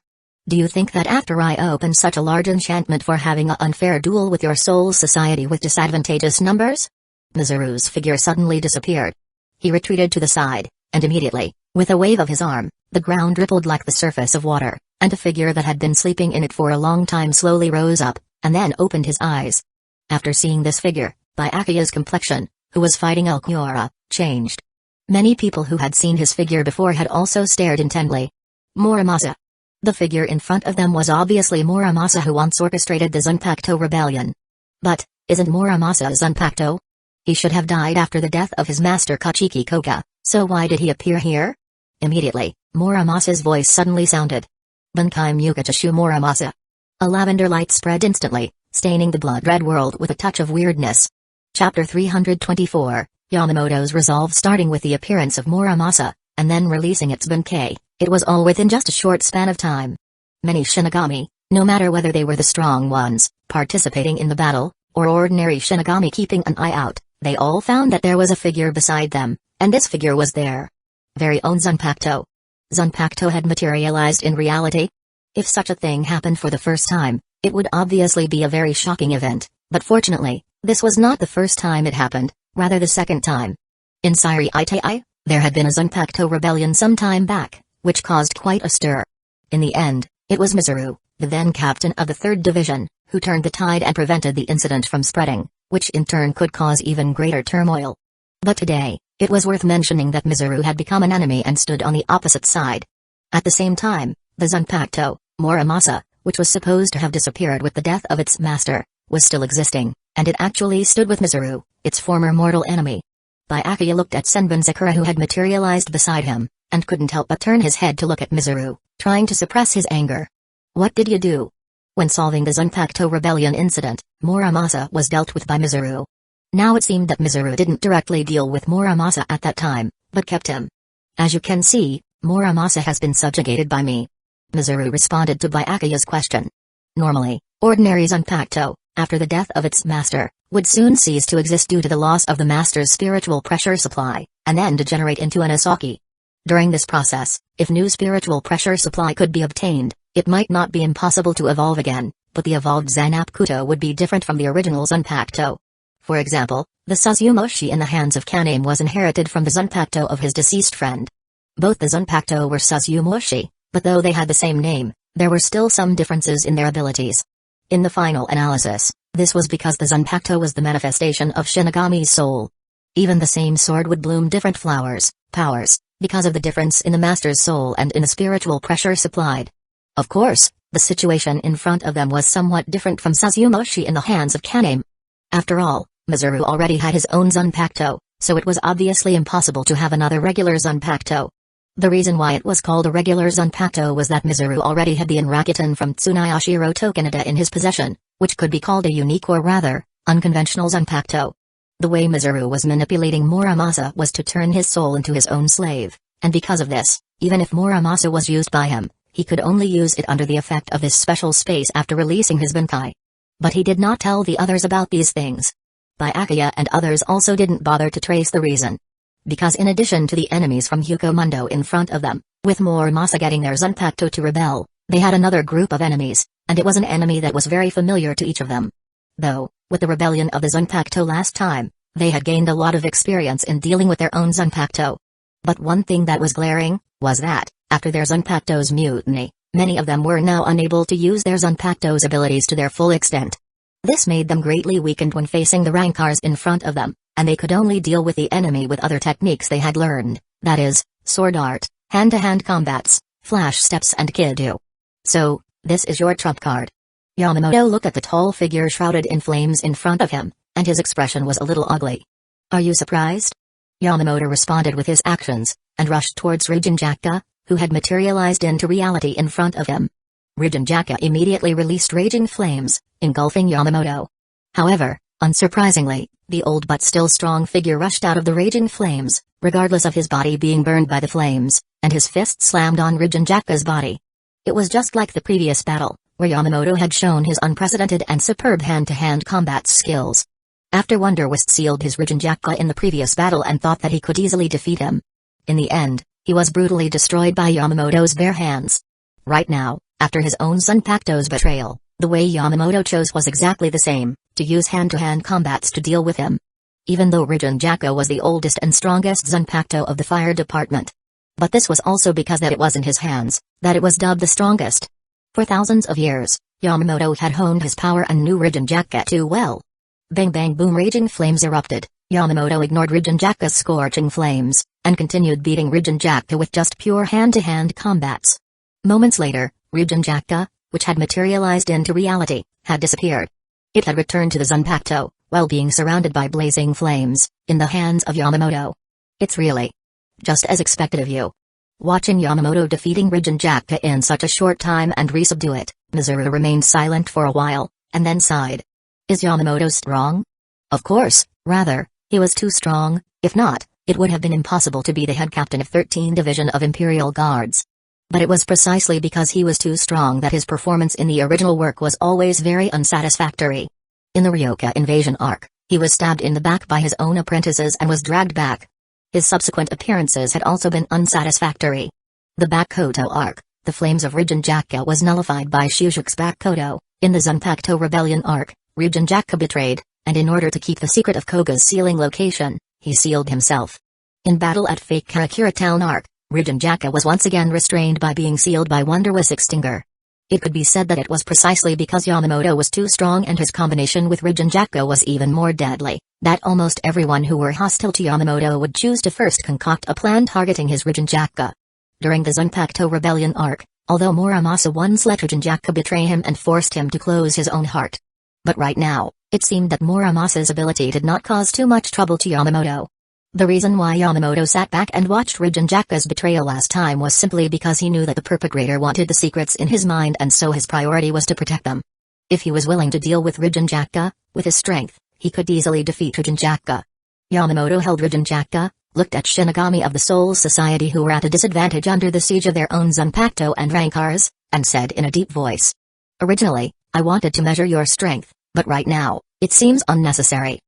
Do you think that after I open such a large enchantment for having an unfair duel with your Soul Society with disadvantageous numbers? Mizuru's figure suddenly disappeared. He retreated to the side, and immediately, with a wave of his arm, the ground rippled like the surface of water, and a figure that had been sleeping in it for a long time slowly rose up, and then opened his eyes. After seeing this figure, Byakuya's complexion, who was fighting Ulquiorra, changed. Many people who had seen his figure before had also stared intently. Muramasa. The figure in front of them was obviously Muramasa, who once orchestrated the Zanpakuto rebellion. But, isn't Muramasa a Zanpakuto? He should have died after the death of his master Kachiki Koga, so why did he appear here? Immediately, Muramasa's voice suddenly sounded. Bunkai Mukachashu Muramasa. A lavender light spread instantly, staining the blood-red world with a touch of weirdness. Chapter 324, Yamamoto's resolve. Starting with the appearance of Muramasa, and then releasing its Bunkai, it was all within just a short span of time. Many Shinigami, no matter whether they were the strong ones, participating in the battle, or ordinary Shinigami keeping an eye out, they all found that there was a figure beside them, and this figure was their very own Zanpakuto. Zanpakuto had materialized in reality? If such a thing happened for the first time, it would obviously be a very shocking event, but fortunately, this was not the first time it happened, rather the second time. In Siri Itai, there had been a Zanpakuto rebellion some time back, which caused quite a stir. In the end, it was Mizuru, the then captain of the 3rd Division, who turned the tide and prevented the incident from spreading, which in turn could cause even greater turmoil. But today, it was worth mentioning that Mizuru had become an enemy and stood on the opposite side. At the same time, the Zanpakuto, Muramasa, which was supposed to have disappeared with the death of its master, was still existing, and it actually stood with Mizuru, its former mortal enemy. Byakuya looked at Senbon Sakura, who had materialized beside him, and couldn't help but turn his head to look at Mizuru, trying to suppress his anger. What did you do? When solving the Zanpakuto rebellion incident, Muramasa was dealt with by Mizuru. Now it seemed that Mizuru didn't directly deal with Muramasa at that time, but kept him. As you can see, Muramasa has been subjugated by me. Mizuru responded to Byakuya's question. Normally, ordinary Zanpakuto, after the death of its master, would soon cease to exist due to the loss of the master's spiritual pressure supply, and then degenerate into an Asaki. During this process, if new spiritual pressure supply could be obtained, it might not be impossible to evolve again, but the evolved Zanpakuto would be different from the original Zanpakuto. For example, the Suzumoshi in the hands of Kaname was inherited from the Zanpakuto of his deceased friend. Both the Zanpakuto were Suzumoshi, but though they had the same name, there were still some differences in their abilities. In the final analysis, this was because the Zanpakuto was the manifestation of Shinigami's soul. Even the same sword would bloom different flowers, powers, because of the difference in the master's soul and in the spiritual pressure supplied. Of course, the situation in front of them was somewhat different from Suzumoshi in the hands of Kaname. After all, Mizuru already had his own Zanpakuto, so it was obviously impossible to have another regular Zanpakuto. The reason why it was called a regular Zanpakuto was that Mizuru already had the Inrakuton from Tsunayashiro Tokanada in his possession, which could be called a unique or rather, unconventional Zanpakuto. The way Mizuru was manipulating Muramasa was to turn his soul into his own slave, and because of this, even if Muramasa was used by him, he could only use it under the effect of this special space after releasing his Bankai. But he did not tell the others about these things. Byakuya and others also didn't bother to trace the reason. Because in addition to the enemies from Hueco Mundo in front of them, with Muramasa getting their Zanpakuto to rebel, they had another group of enemies, and it was an enemy that was very familiar to each of them. Though, with the rebellion of the Zanpakuto last time, they had gained a lot of experience in dealing with their own Zanpakuto. But one thing that was glaring, was that, after their Zanpakuto's mutiny, many of them were now unable to use their Zanpakuto's abilities to their full extent. This made them greatly weakened when facing the rankars in front of them, and they could only deal with the enemy with other techniques they had learned, that is, sword art, hand-to-hand combats, flash steps and Kido. So, this is your trump card. Yamamoto looked at the tall figure shrouded in flames in front of him, and his expression was a little ugly. Are you surprised? Yamamoto responded with his actions, and rushed towards Rijinjaka, who had materialized into reality in front of him. Rijinjaka immediately released raging flames, engulfing Yamamoto. However, unsurprisingly, the old but still strong figure rushed out of the raging flames, regardless of his body being burned by the flames, and his fist slammed on Rijinjaka's body. It was just like the previous battle, where Yamamoto had shown his unprecedented and superb hand-to-hand combat skills. After Wonderwist sealed his Rijinjaka in the previous battle and thought that he could easily defeat him. In the end, he was brutally destroyed by Yamamoto's bare hands. Right now, after his own Zanpakuto's betrayal, the way Yamamoto chose was exactly the same, to use hand-to-hand combats to deal with him. Even though Rijinjaka was the oldest and strongest Zanpakuto of the fire department. But this was also because that it was in his hands, that it was dubbed the strongest. For thousands of years, Yamamoto had honed his power and knew Rijinjaka too well. Bang bang boom, raging flames erupted. Yamamoto ignored Rijinjaka's scorching flames, and continued beating Rijinjaka with just pure hand-to-hand combats. Moments later, Rijinjaka, which had materialized into reality, had disappeared. It had returned to the Zanpakuto, while being surrounded by blazing flames, in the hands of Yamamoto. It's really just as expected of you. Watching Yamamoto defeating Rijinjaka in such a short time and resubdue it, Mizuru remained silent for a while, and then sighed. Is Yamamoto strong? Of course, rather, he was too strong. If not, it would have been impossible to be the head captain of 13 Division of Imperial Guards. But it was precisely because he was too strong that his performance in the original work was always very unsatisfactory. In the Ryoka invasion arc, he was stabbed in the back by his own apprentices and was dragged back. His subsequent appearances had also been unsatisfactory. The Bakoto arc, the flames of Rijinjaka was nullified by Shujuk's Bakoto. In the Zanpakuto rebellion arc, Rijinjaka betrayed, and in order to keep the secret of Koga's sealing location, he sealed himself. In battle at Fake Karakura Town arc, Rijinjaka was once again restrained by being sealed by Wondrous Extinguer. It could be said that it was precisely because Yamamoto was too strong and his combination with Rijinjaka was even more deadly, that almost everyone who were hostile to Yamamoto would choose to first concoct a plan targeting his Rijinjaka. During the Zanpakuto Rebellion arc, although Muramasa once let Rijinjaka betray him and forced him to close his own heart. But right now, it seemed that Muramasa's ability did not cause too much trouble to Yamamoto. The reason why Yamamoto sat back and watched Rijinjaka's betrayal last time was simply because he knew that the perpetrator wanted the secrets in his mind and so his priority was to protect them. If he was willing to deal with Rijinjaka, with his strength, he could easily defeat Rijinjaka. Yamamoto held Rijinjaka, looked at Shinigami of the Soul Society who were at a disadvantage under the siege of their own Zanpakuto and Rankars, and said in a deep voice. Originally, I wanted to measure your strength, but right now, it seems unnecessary.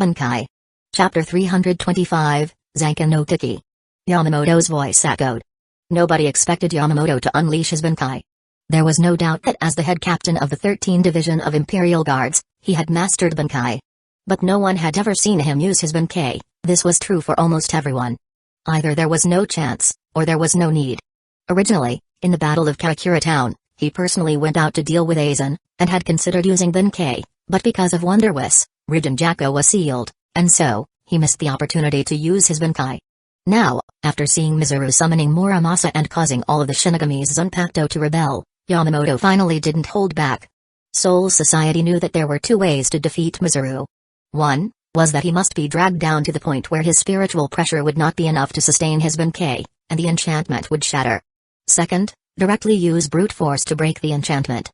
Bankai. Chapter 325, Zankan no Tiki. Yamamoto's voice echoed. Nobody expected Yamamoto to unleash his Bankai. There was no doubt that as the head captain of the 13th Division of Imperial Guards, he had mastered Bankai. But no one had ever seen him use his Bankai. This was true for almost everyone. Either there was no chance, or there was no need. Originally, in the Battle of Karakura Town, he personally went out to deal with Aizen, and had considered using Bankai, but because of Wondrous, Rijinjaka was sealed, and so, he missed the opportunity to use his Bankai. Now, after seeing Mizuru summoning Muramasa and causing all of the Shinigamis Zanpakuto to rebel, Yamamoto finally didn't hold back. Soul Society knew that there were two ways to defeat Mizuru. One was that he must be dragged down to the point where his spiritual pressure would not be enough to sustain his Bankai, and the enchantment would shatter. Second, directly use brute force to break the enchantment.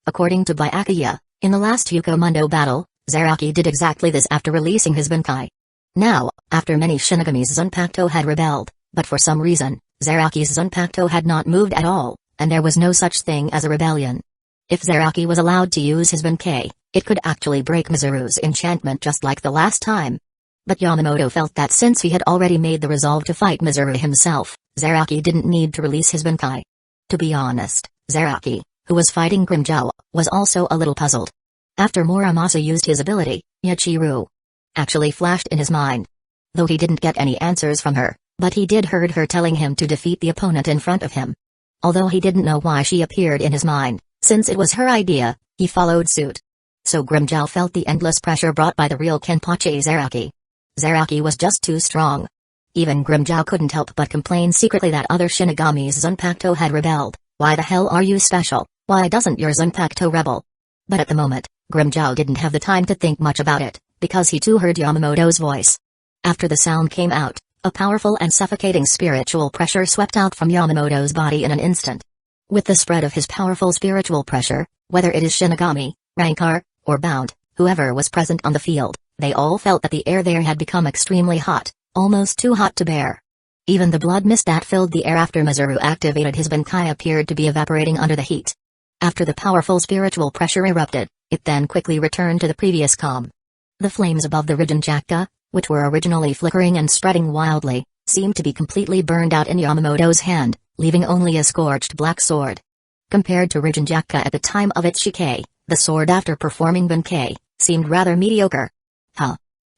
According to Byakuya, in the last Hueco Mundo battle, Zaraki did exactly this after releasing his Bankai. Now, after many Shinigamis Zanpakuto had rebelled, but for some reason, Zaraki's Zanpakuto had not moved at all, and there was no such thing as a rebellion. If Zaraki was allowed to use his Bankai, it could actually break Mizuru's enchantment just like the last time. But Yamamoto felt that since he had already made the resolve to fight Mizuru himself, Zaraki didn't need to release his Bankai. To be honest, Zaraki, who was fighting Grimmjow, was also a little puzzled. After Muramasa used his ability, Yachiru actually flashed in his mind. Though he didn't get any answers from her, but he did heard her telling him to defeat the opponent in front of him. Although he didn't know why she appeared in his mind, since it was her idea, he followed suit. So Grimmjow felt the endless pressure brought by the real Kenpachi Zaraki. Zaraki was just too strong. Even Grimmjow couldn't help but complain secretly that other Shinigamis Zanpakuto had rebelled. Why the hell are you special? Why doesn't your Zanpakuto rebel? But at the moment, Grimmjow didn't have the time to think much about it, because he too heard Yamamoto's voice. After the sound came out, a powerful and suffocating spiritual pressure swept out from Yamamoto's body in an instant. With the spread of his powerful spiritual pressure, whether it is Shinigami, Rankar, or Bound, whoever was present on the field, they all felt that the air there had become extremely hot, almost too hot to bear. Even the blood mist that filled the air after Mizuru activated his Bankai appeared to be evaporating under the heat. After the powerful spiritual pressure erupted, it then quickly returned to the previous calm. The flames above the Rijinjaka, which were originally flickering and spreading wildly, seemed to be completely burned out in Yamamoto's hand, leaving only a scorched black sword. Compared to Rijinjaka at the time of its Shikei, the sword after performing Bankai seemed rather mediocre. Huh.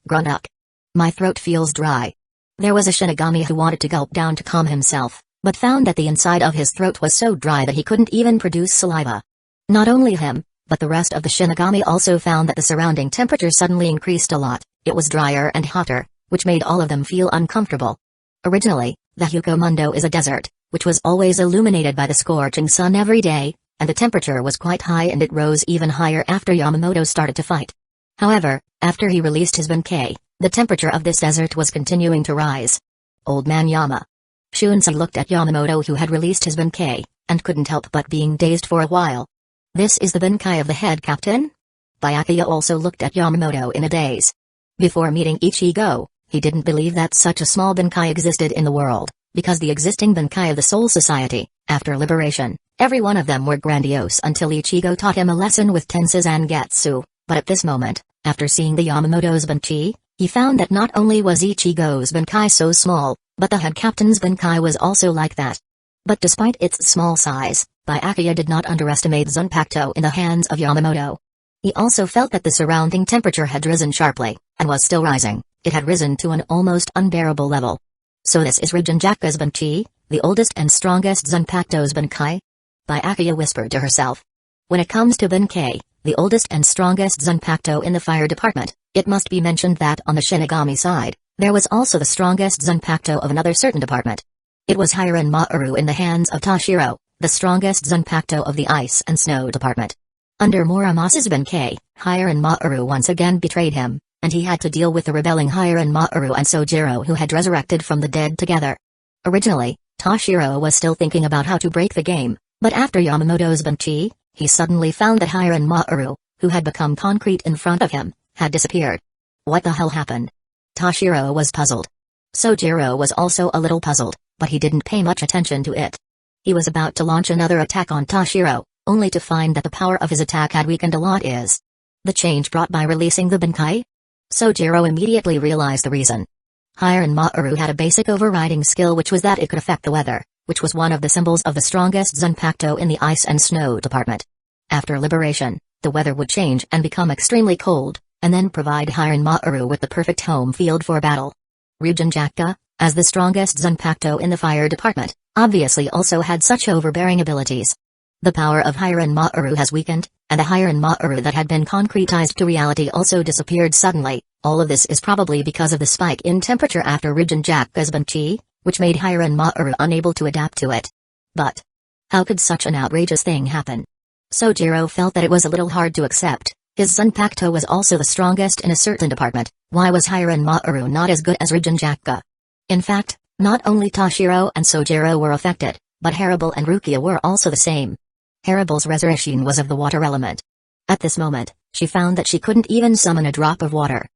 Gruntuck. My throat feels dry. There was a Shinigami who wanted to gulp down to calm himself, but found that the inside of his throat was so dry that he couldn't even produce saliva. Not only him, but the rest of the Shinigami also found that the surrounding temperature suddenly increased a lot. It was drier and hotter, which made all of them feel uncomfortable. Originally, the Hueco Mundo is a desert, which was always illuminated by the scorching sun every day, and the temperature was quite high and it rose even higher after Yamamoto started to fight. However, after he released his Bankai, the temperature of this desert was continuing to rise. Old man Yama. Shunsei looked at Yamamoto who had released his Bankai, and couldn't help but being dazed for a while. This is the Bankai of the head captain? Byakuya also looked at Yamamoto in a daze. Before meeting Ichigo, he didn't believe that such a small Bankai existed in the world, because the existing Bankai of the Soul Society, after liberation, every one of them were grandiose until Ichigo taught him a lesson with Tensa Zangetsu, but at this moment, after seeing the Yamamoto's Bankai, he found that not only was Ichigo's Bankai so small, but the head captain's Bankai was also like that. But despite its small size, Byakuya did not underestimate Zanpakuto in the hands of Yamamoto. He also felt that the surrounding temperature had risen sharply, and was still rising. It had risen to an almost unbearable level. So this is Rijinjaka's Bankai, the oldest and strongest Zanpakuto's Bankai? By Akiya whispered to herself. When it comes to Bankai, the oldest and strongest Zanpakuto in the fire department, it must be mentioned that on the Shinigami side, there was also the strongest Zanpakuto of another certain department. It was Hiren Maru in the hands of Toshiro, the strongest Zanpakuto of the ice and snow department. Under Muramasa's Bankai, Hiren Maru once again betrayed him, and he had to deal with the rebelling Hiren Maru and Sojiro who had resurrected from the dead together. Originally, Toshiro was still thinking about how to break the game, but after Yamamoto's Banchi, he suddenly found that Hiren Maru, who had become concrete in front of him, had disappeared. What the hell happened? Toshiro was puzzled. Sojiro was also a little puzzled, but he didn't pay much attention to it. He was about to launch another attack on Toshiro, only to find that the power of his attack had weakened a lot. Is the change brought by releasing the Bankai? Sojiro immediately realized the reason. Hiren Maru had a basic overriding skill, which was that it could affect the weather, which was one of the symbols of the strongest Zanpakuto in the ice and snow department. After liberation, the weather would change and become extremely cold, and then provide Hiren Maru with the perfect home field for battle. Ryujin Jakka, as the strongest Zanpakuto in the fire department, obviously also had such overbearing abilities. The power of Hiren Maru has weakened, and the Hiren Maru that had been concretized to reality also disappeared suddenly. All of this is probably because of the spike in temperature after Ryujin Jakka's Banchi, which made Hiren Maru unable to adapt to it. But how could such an outrageous thing happen? Sojiro felt that it was a little hard to accept. His Zanpakuto was also the strongest in a certain department. Why was Hiren Maru not as good as Ryujin Jakka? In fact, not only Toshiro and Sojiro were affected, but Haribel and Rukia were also the same. Haribel's resurrection was of the water element. At this moment, she found that she couldn't even summon a drop of water.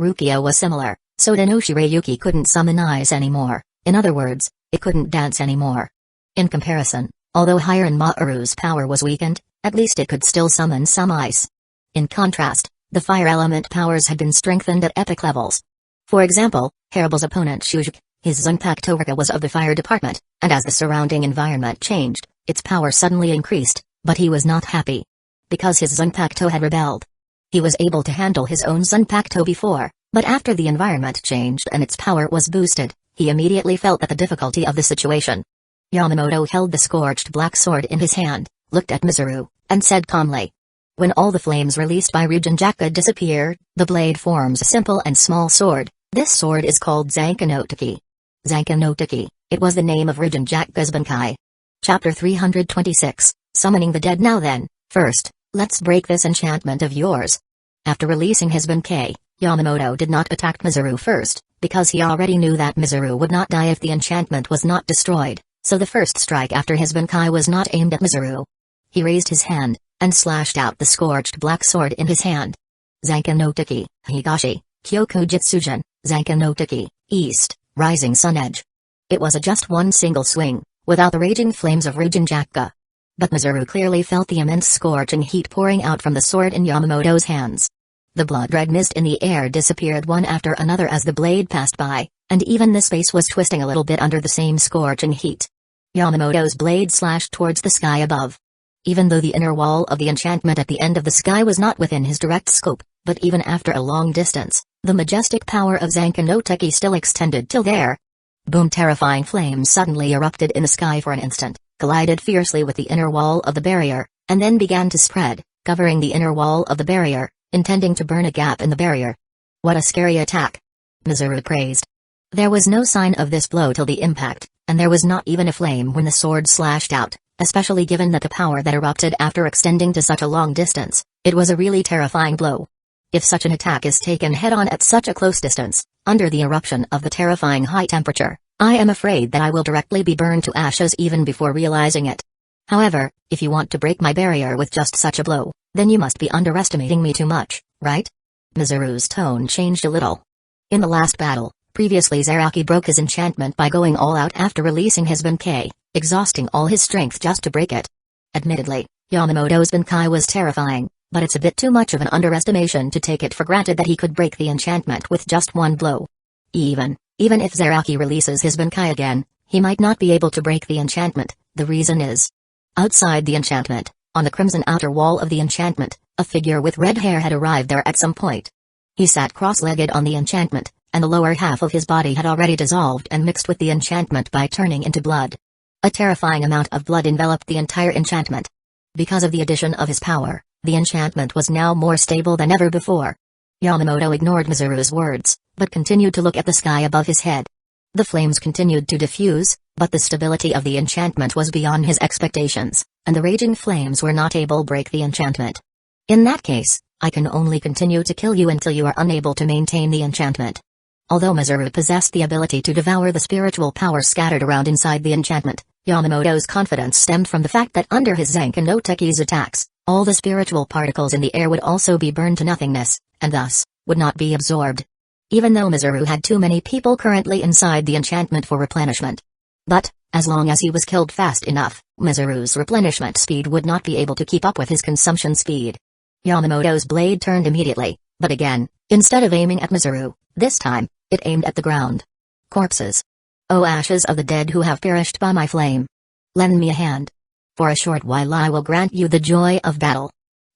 Rukia was similar, so Denoshi Ryuki couldn't summon ice anymore. In other words, it couldn't dance anymore. In comparison, although Hiren Maru's power was weakened, at least it could still summon some ice. In contrast, the fire element powers had been strengthened at epic levels. For example, Haribel's opponent Shujuku, his Zanpakuto Ruka was of the fire department, and as the surrounding environment changed, its power suddenly increased, but he was not happy. Because his Zanpakuto had rebelled. He was able to handle his own Zanpakuto before, but after the environment changed and its power was boosted, he immediately felt that the difficulty of the situation. Yamamoto held the scorched black sword in his hand, looked at Mizuru, and said calmly. When all the flames released by Ryujin Jakka disappear, the blade forms a simple and small sword. This sword is called Zankanotaki. Zankanotaki, it was the name of Ryujin Jakka's Bankai. Chapter 326, Summoning the Dead. Now then, first, let's break this enchantment of yours. After releasing his Bankai, Yamamoto did not attack Mizuru first, because he already knew that Mizuru would not die if the enchantment was not destroyed, so the first strike after his Bankai was not aimed at Mizuru. He raised his hand, and slashed out the scorched black sword in his hand. Zankanotaki, Higashi, Kyoku Jitsujin, Zankanotaki, East, Rising Sun Edge. It was just one single swing, without the raging flames of Ryujin Jakka. But Mizuru clearly felt the immense scorching heat pouring out from the sword in Yamamoto's hands. The blood-red mist in the air disappeared one after another as the blade passed by, and even the space was twisting a little bit under the same scorching heat. Yamamoto's blade slashed towards the sky above. Even though the inner wall of the enchantment at the end of the sky was not within his direct scope, but even after a long distance, the majestic power of Zankanotaki still extended till there. Boom! Terrifying flames suddenly erupted in the sky for an instant, collided fiercely with the inner wall of the barrier, and then began to spread, covering the inner wall of the barrier, intending to burn a gap in the barrier. What a scary attack! Mizuru praised. There was no sign of this blow till the impact, and there was not even a flame when the sword slashed out, especially given that the power that erupted after extending to such a long distance. It was a really terrifying blow. If such an attack is taken head-on at such a close distance, under the eruption of the terrifying high temperature, I am afraid that I will directly be burned to ashes even before realizing it. However, if you want to break my barrier with just such a blow, then you must be underestimating me too much, right? Mizuru's tone changed a little. In the last battle, previously Zaraki broke his enchantment by going all out after releasing his Bankai, exhausting all his strength just to break it. Admittedly, Yamamoto's Bankai was terrifying, but it's a bit too much of an underestimation to take it for granted that he could break the enchantment with just one blow. Even if Zaraki releases his Bankai again, he might not be able to break the enchantment. The reason is, outside the enchantment, on the crimson outer wall of the enchantment, a figure with red hair had arrived there at some point. He sat cross-legged on the enchantment, and the lower half of his body had already dissolved and mixed with the enchantment by turning into blood. A terrifying amount of blood enveloped the entire enchantment. Because of the addition of his power, the enchantment was now more stable than ever before. Yamamoto ignored Mizuru's words, but continued to look at the sky above his head. The flames continued to diffuse, but the stability of the enchantment was beyond his expectations, and the raging flames were not able to break the enchantment. In that case, I can only continue to kill you until you are unable to maintain the enchantment. Although Mizuru possessed the ability to devour the spiritual power scattered around inside the enchantment, Yamamoto's confidence stemmed from the fact that under his Zanken no Teki's attacks, all the spiritual particles in the air would also be burned to nothingness, and thus, would not be absorbed. Even though Mizuru had too many people currently inside the enchantment for replenishment. But, as long as he was killed fast enough, Mizuru's replenishment speed would not be able to keep up with his consumption speed. Yamamoto's blade turned immediately, but again, instead of aiming at Mizuru, this time, it aimed at the ground. Corpses. O ashes of the dead who have perished by my flame. Lend me a hand. For a short while I will grant you the joy of battle.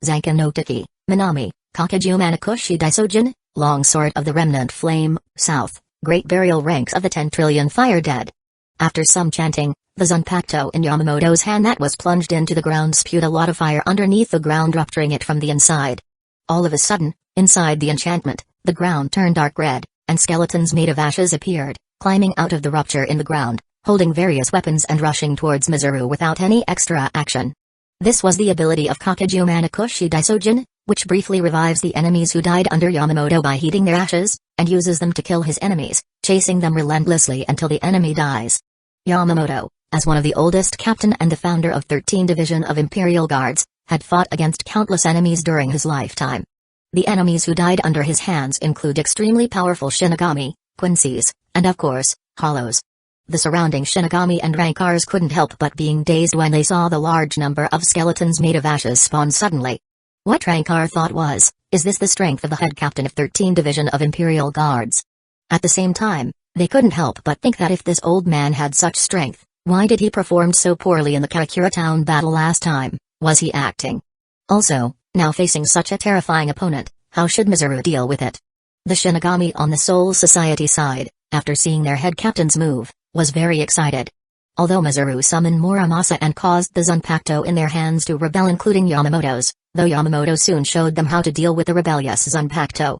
Zanken no Teki, Minami, Kakaju Manakushi Daisojin, long sword of the remnant flame, south, great burial ranks of the 10 trillion fire dead. After some chanting, the Zanpakuto in Yamamoto's hand that was plunged into the ground spewed a lot of fire underneath the ground, rupturing it from the inside. All of a sudden, inside the enchantment, the ground turned dark red, and skeletons made of ashes appeared, climbing out of the rupture in the ground, holding various weapons and rushing towards Mizuru without any extra action. This was the ability of Kakaju Manakushi Daisojin, which briefly revives the enemies who died under Yamamoto by heating their ashes, and uses them to kill his enemies, chasing them relentlessly until the enemy dies. Yamamoto, as one of the oldest captain and the founder of 13 Division of Imperial Guards, had fought against countless enemies during his lifetime. The enemies who died under his hands include extremely powerful Shinigami, Quincy's, and of course, Hollows. The surrounding Shinigami and Rankars couldn't help but being dazed when they saw the large number of skeletons made of ashes spawn suddenly. What Rankar thought was, is this the strength of the head captain of 13 Division of Imperial Guards? At the same time, they couldn't help but think that if this old man had such strength, why did he perform so poorly in the Karakura town battle last time? Was he acting? Also, now facing such a terrifying opponent, how should Mizuru deal with it? The Shinigami on the Soul Society side, after seeing their head captain's move, was very excited. Although Mizuru summoned Muramasa and caused the Zanpakuto in their hands to rebel, including Yamamoto's, though Yamamoto soon showed them how to deal with the rebellious Zanpakuto.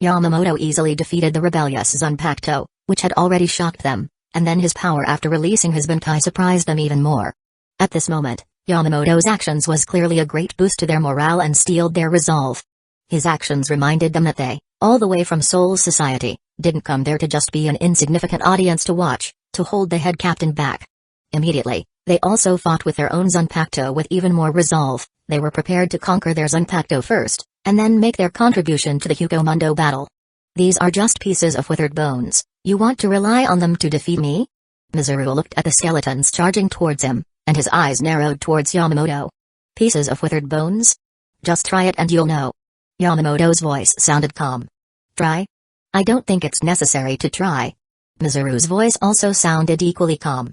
Yamamoto easily defeated the rebellious Zanpakuto, which had already shocked them, and then his power after releasing his Bankai surprised them even more. At this moment, Yamamoto's actions was clearly a great boost to their morale and steeled their resolve. His actions reminded them that they, all the way from Soul Society, didn't come there to just be an insignificant audience to watch, to hold the head captain back. Immediately, they also fought with their own Zanpakuto with even more resolve. They were prepared to conquer their Zanpakuto first, and then make their contribution to the Hueco Mundo battle. These are just pieces of withered bones. You want to rely on them to defeat me? Mizuru looked at the skeletons charging towards him, and his eyes narrowed towards Yamamoto. Pieces of withered bones? Just try it and you'll know. Yamamoto's voice sounded calm. Try? I don't think it's necessary to try. Mizuru's voice also sounded equally calm.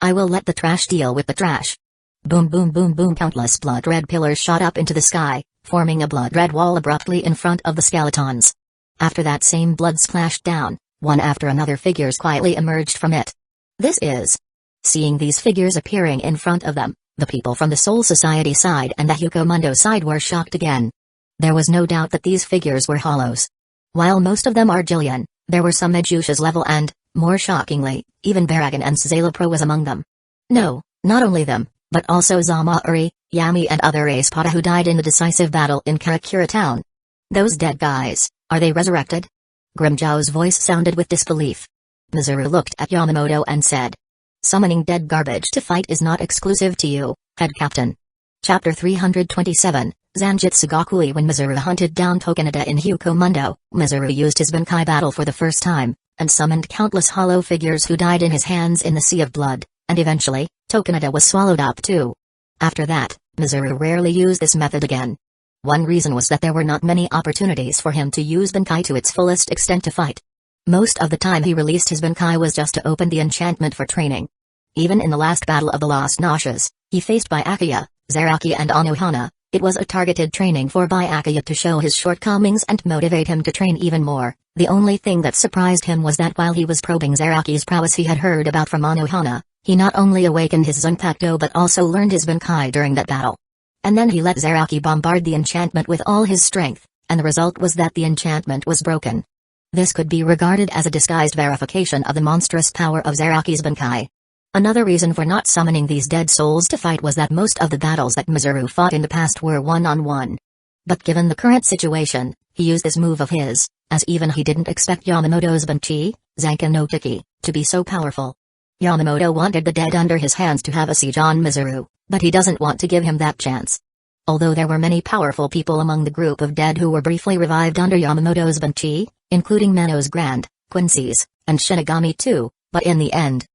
I will let the trash deal with the trash. Boom boom boom boom, countless blood-red pillars shot up into the sky, forming a blood-red wall abruptly in front of the skeletons. After that same blood splashed down, one after another figures quietly emerged from it. This is... Seeing these figures appearing in front of them, the people from the Soul Society side and the Hueco Mundo side were shocked again. There was no doubt that these figures were hollows. While most of them are Jillian, there were some Medusa's level and, more shockingly, even Baragon and Szayelopro was among them. No, not only them, but also Zama-uri, Yami and other Espada who died in the decisive battle in Karakura town. Those dead guys, are they resurrected? Grimjou's voice sounded with disbelief. Mizuru looked at Yamamoto and said, summoning dead garbage to fight is not exclusive to you, head captain. Chapter 327, Zanjitsu Gakui. When Mizuru hunted down Tokunada in Hueco Mundo, Mizuru used his Bankai battle for the first time, and summoned countless hollow figures who died in his hands in the sea of blood, and eventually, Tokunada was swallowed up too. After that, Mizuru rarely used this method again. One reason was that there were not many opportunities for him to use Bankai to its fullest extent to fight. Most of the time he released his Bankai was just to open the enchantment for training. Even in the last battle of the Lost Noshas, he faced Byakuya, Zaraki and Anohana. It was a targeted training for Byakuya to show his shortcomings and motivate him to train even more. The only thing that surprised him was that while he was probing Zaraki's prowess he had heard about from Anohana, he not only awakened his Zanpakuto but also learned his Bankai during that battle. And then he let Zaraki bombard the enchantment with all his strength, and the result was that the enchantment was broken. This could be regarded as a disguised verification of the monstrous power of Zaraki's Bankai. Another reason for not summoning these dead souls to fight was that most of the battles that Mizuru fought in the past were one-on-one. But given the current situation, he used this move of his, as even he didn't expect Yamamoto's Banchi, Zankan no Tiki, to be so powerful. Yamamoto wanted the dead under his hands to have a siege on Mizuru, but he doesn't want to give him that chance. Although there were many powerful people among the group of dead who were briefly revived under Yamamoto's Banchi, including Mano's Grand, Quincy's, and Shinigami too, but in the end,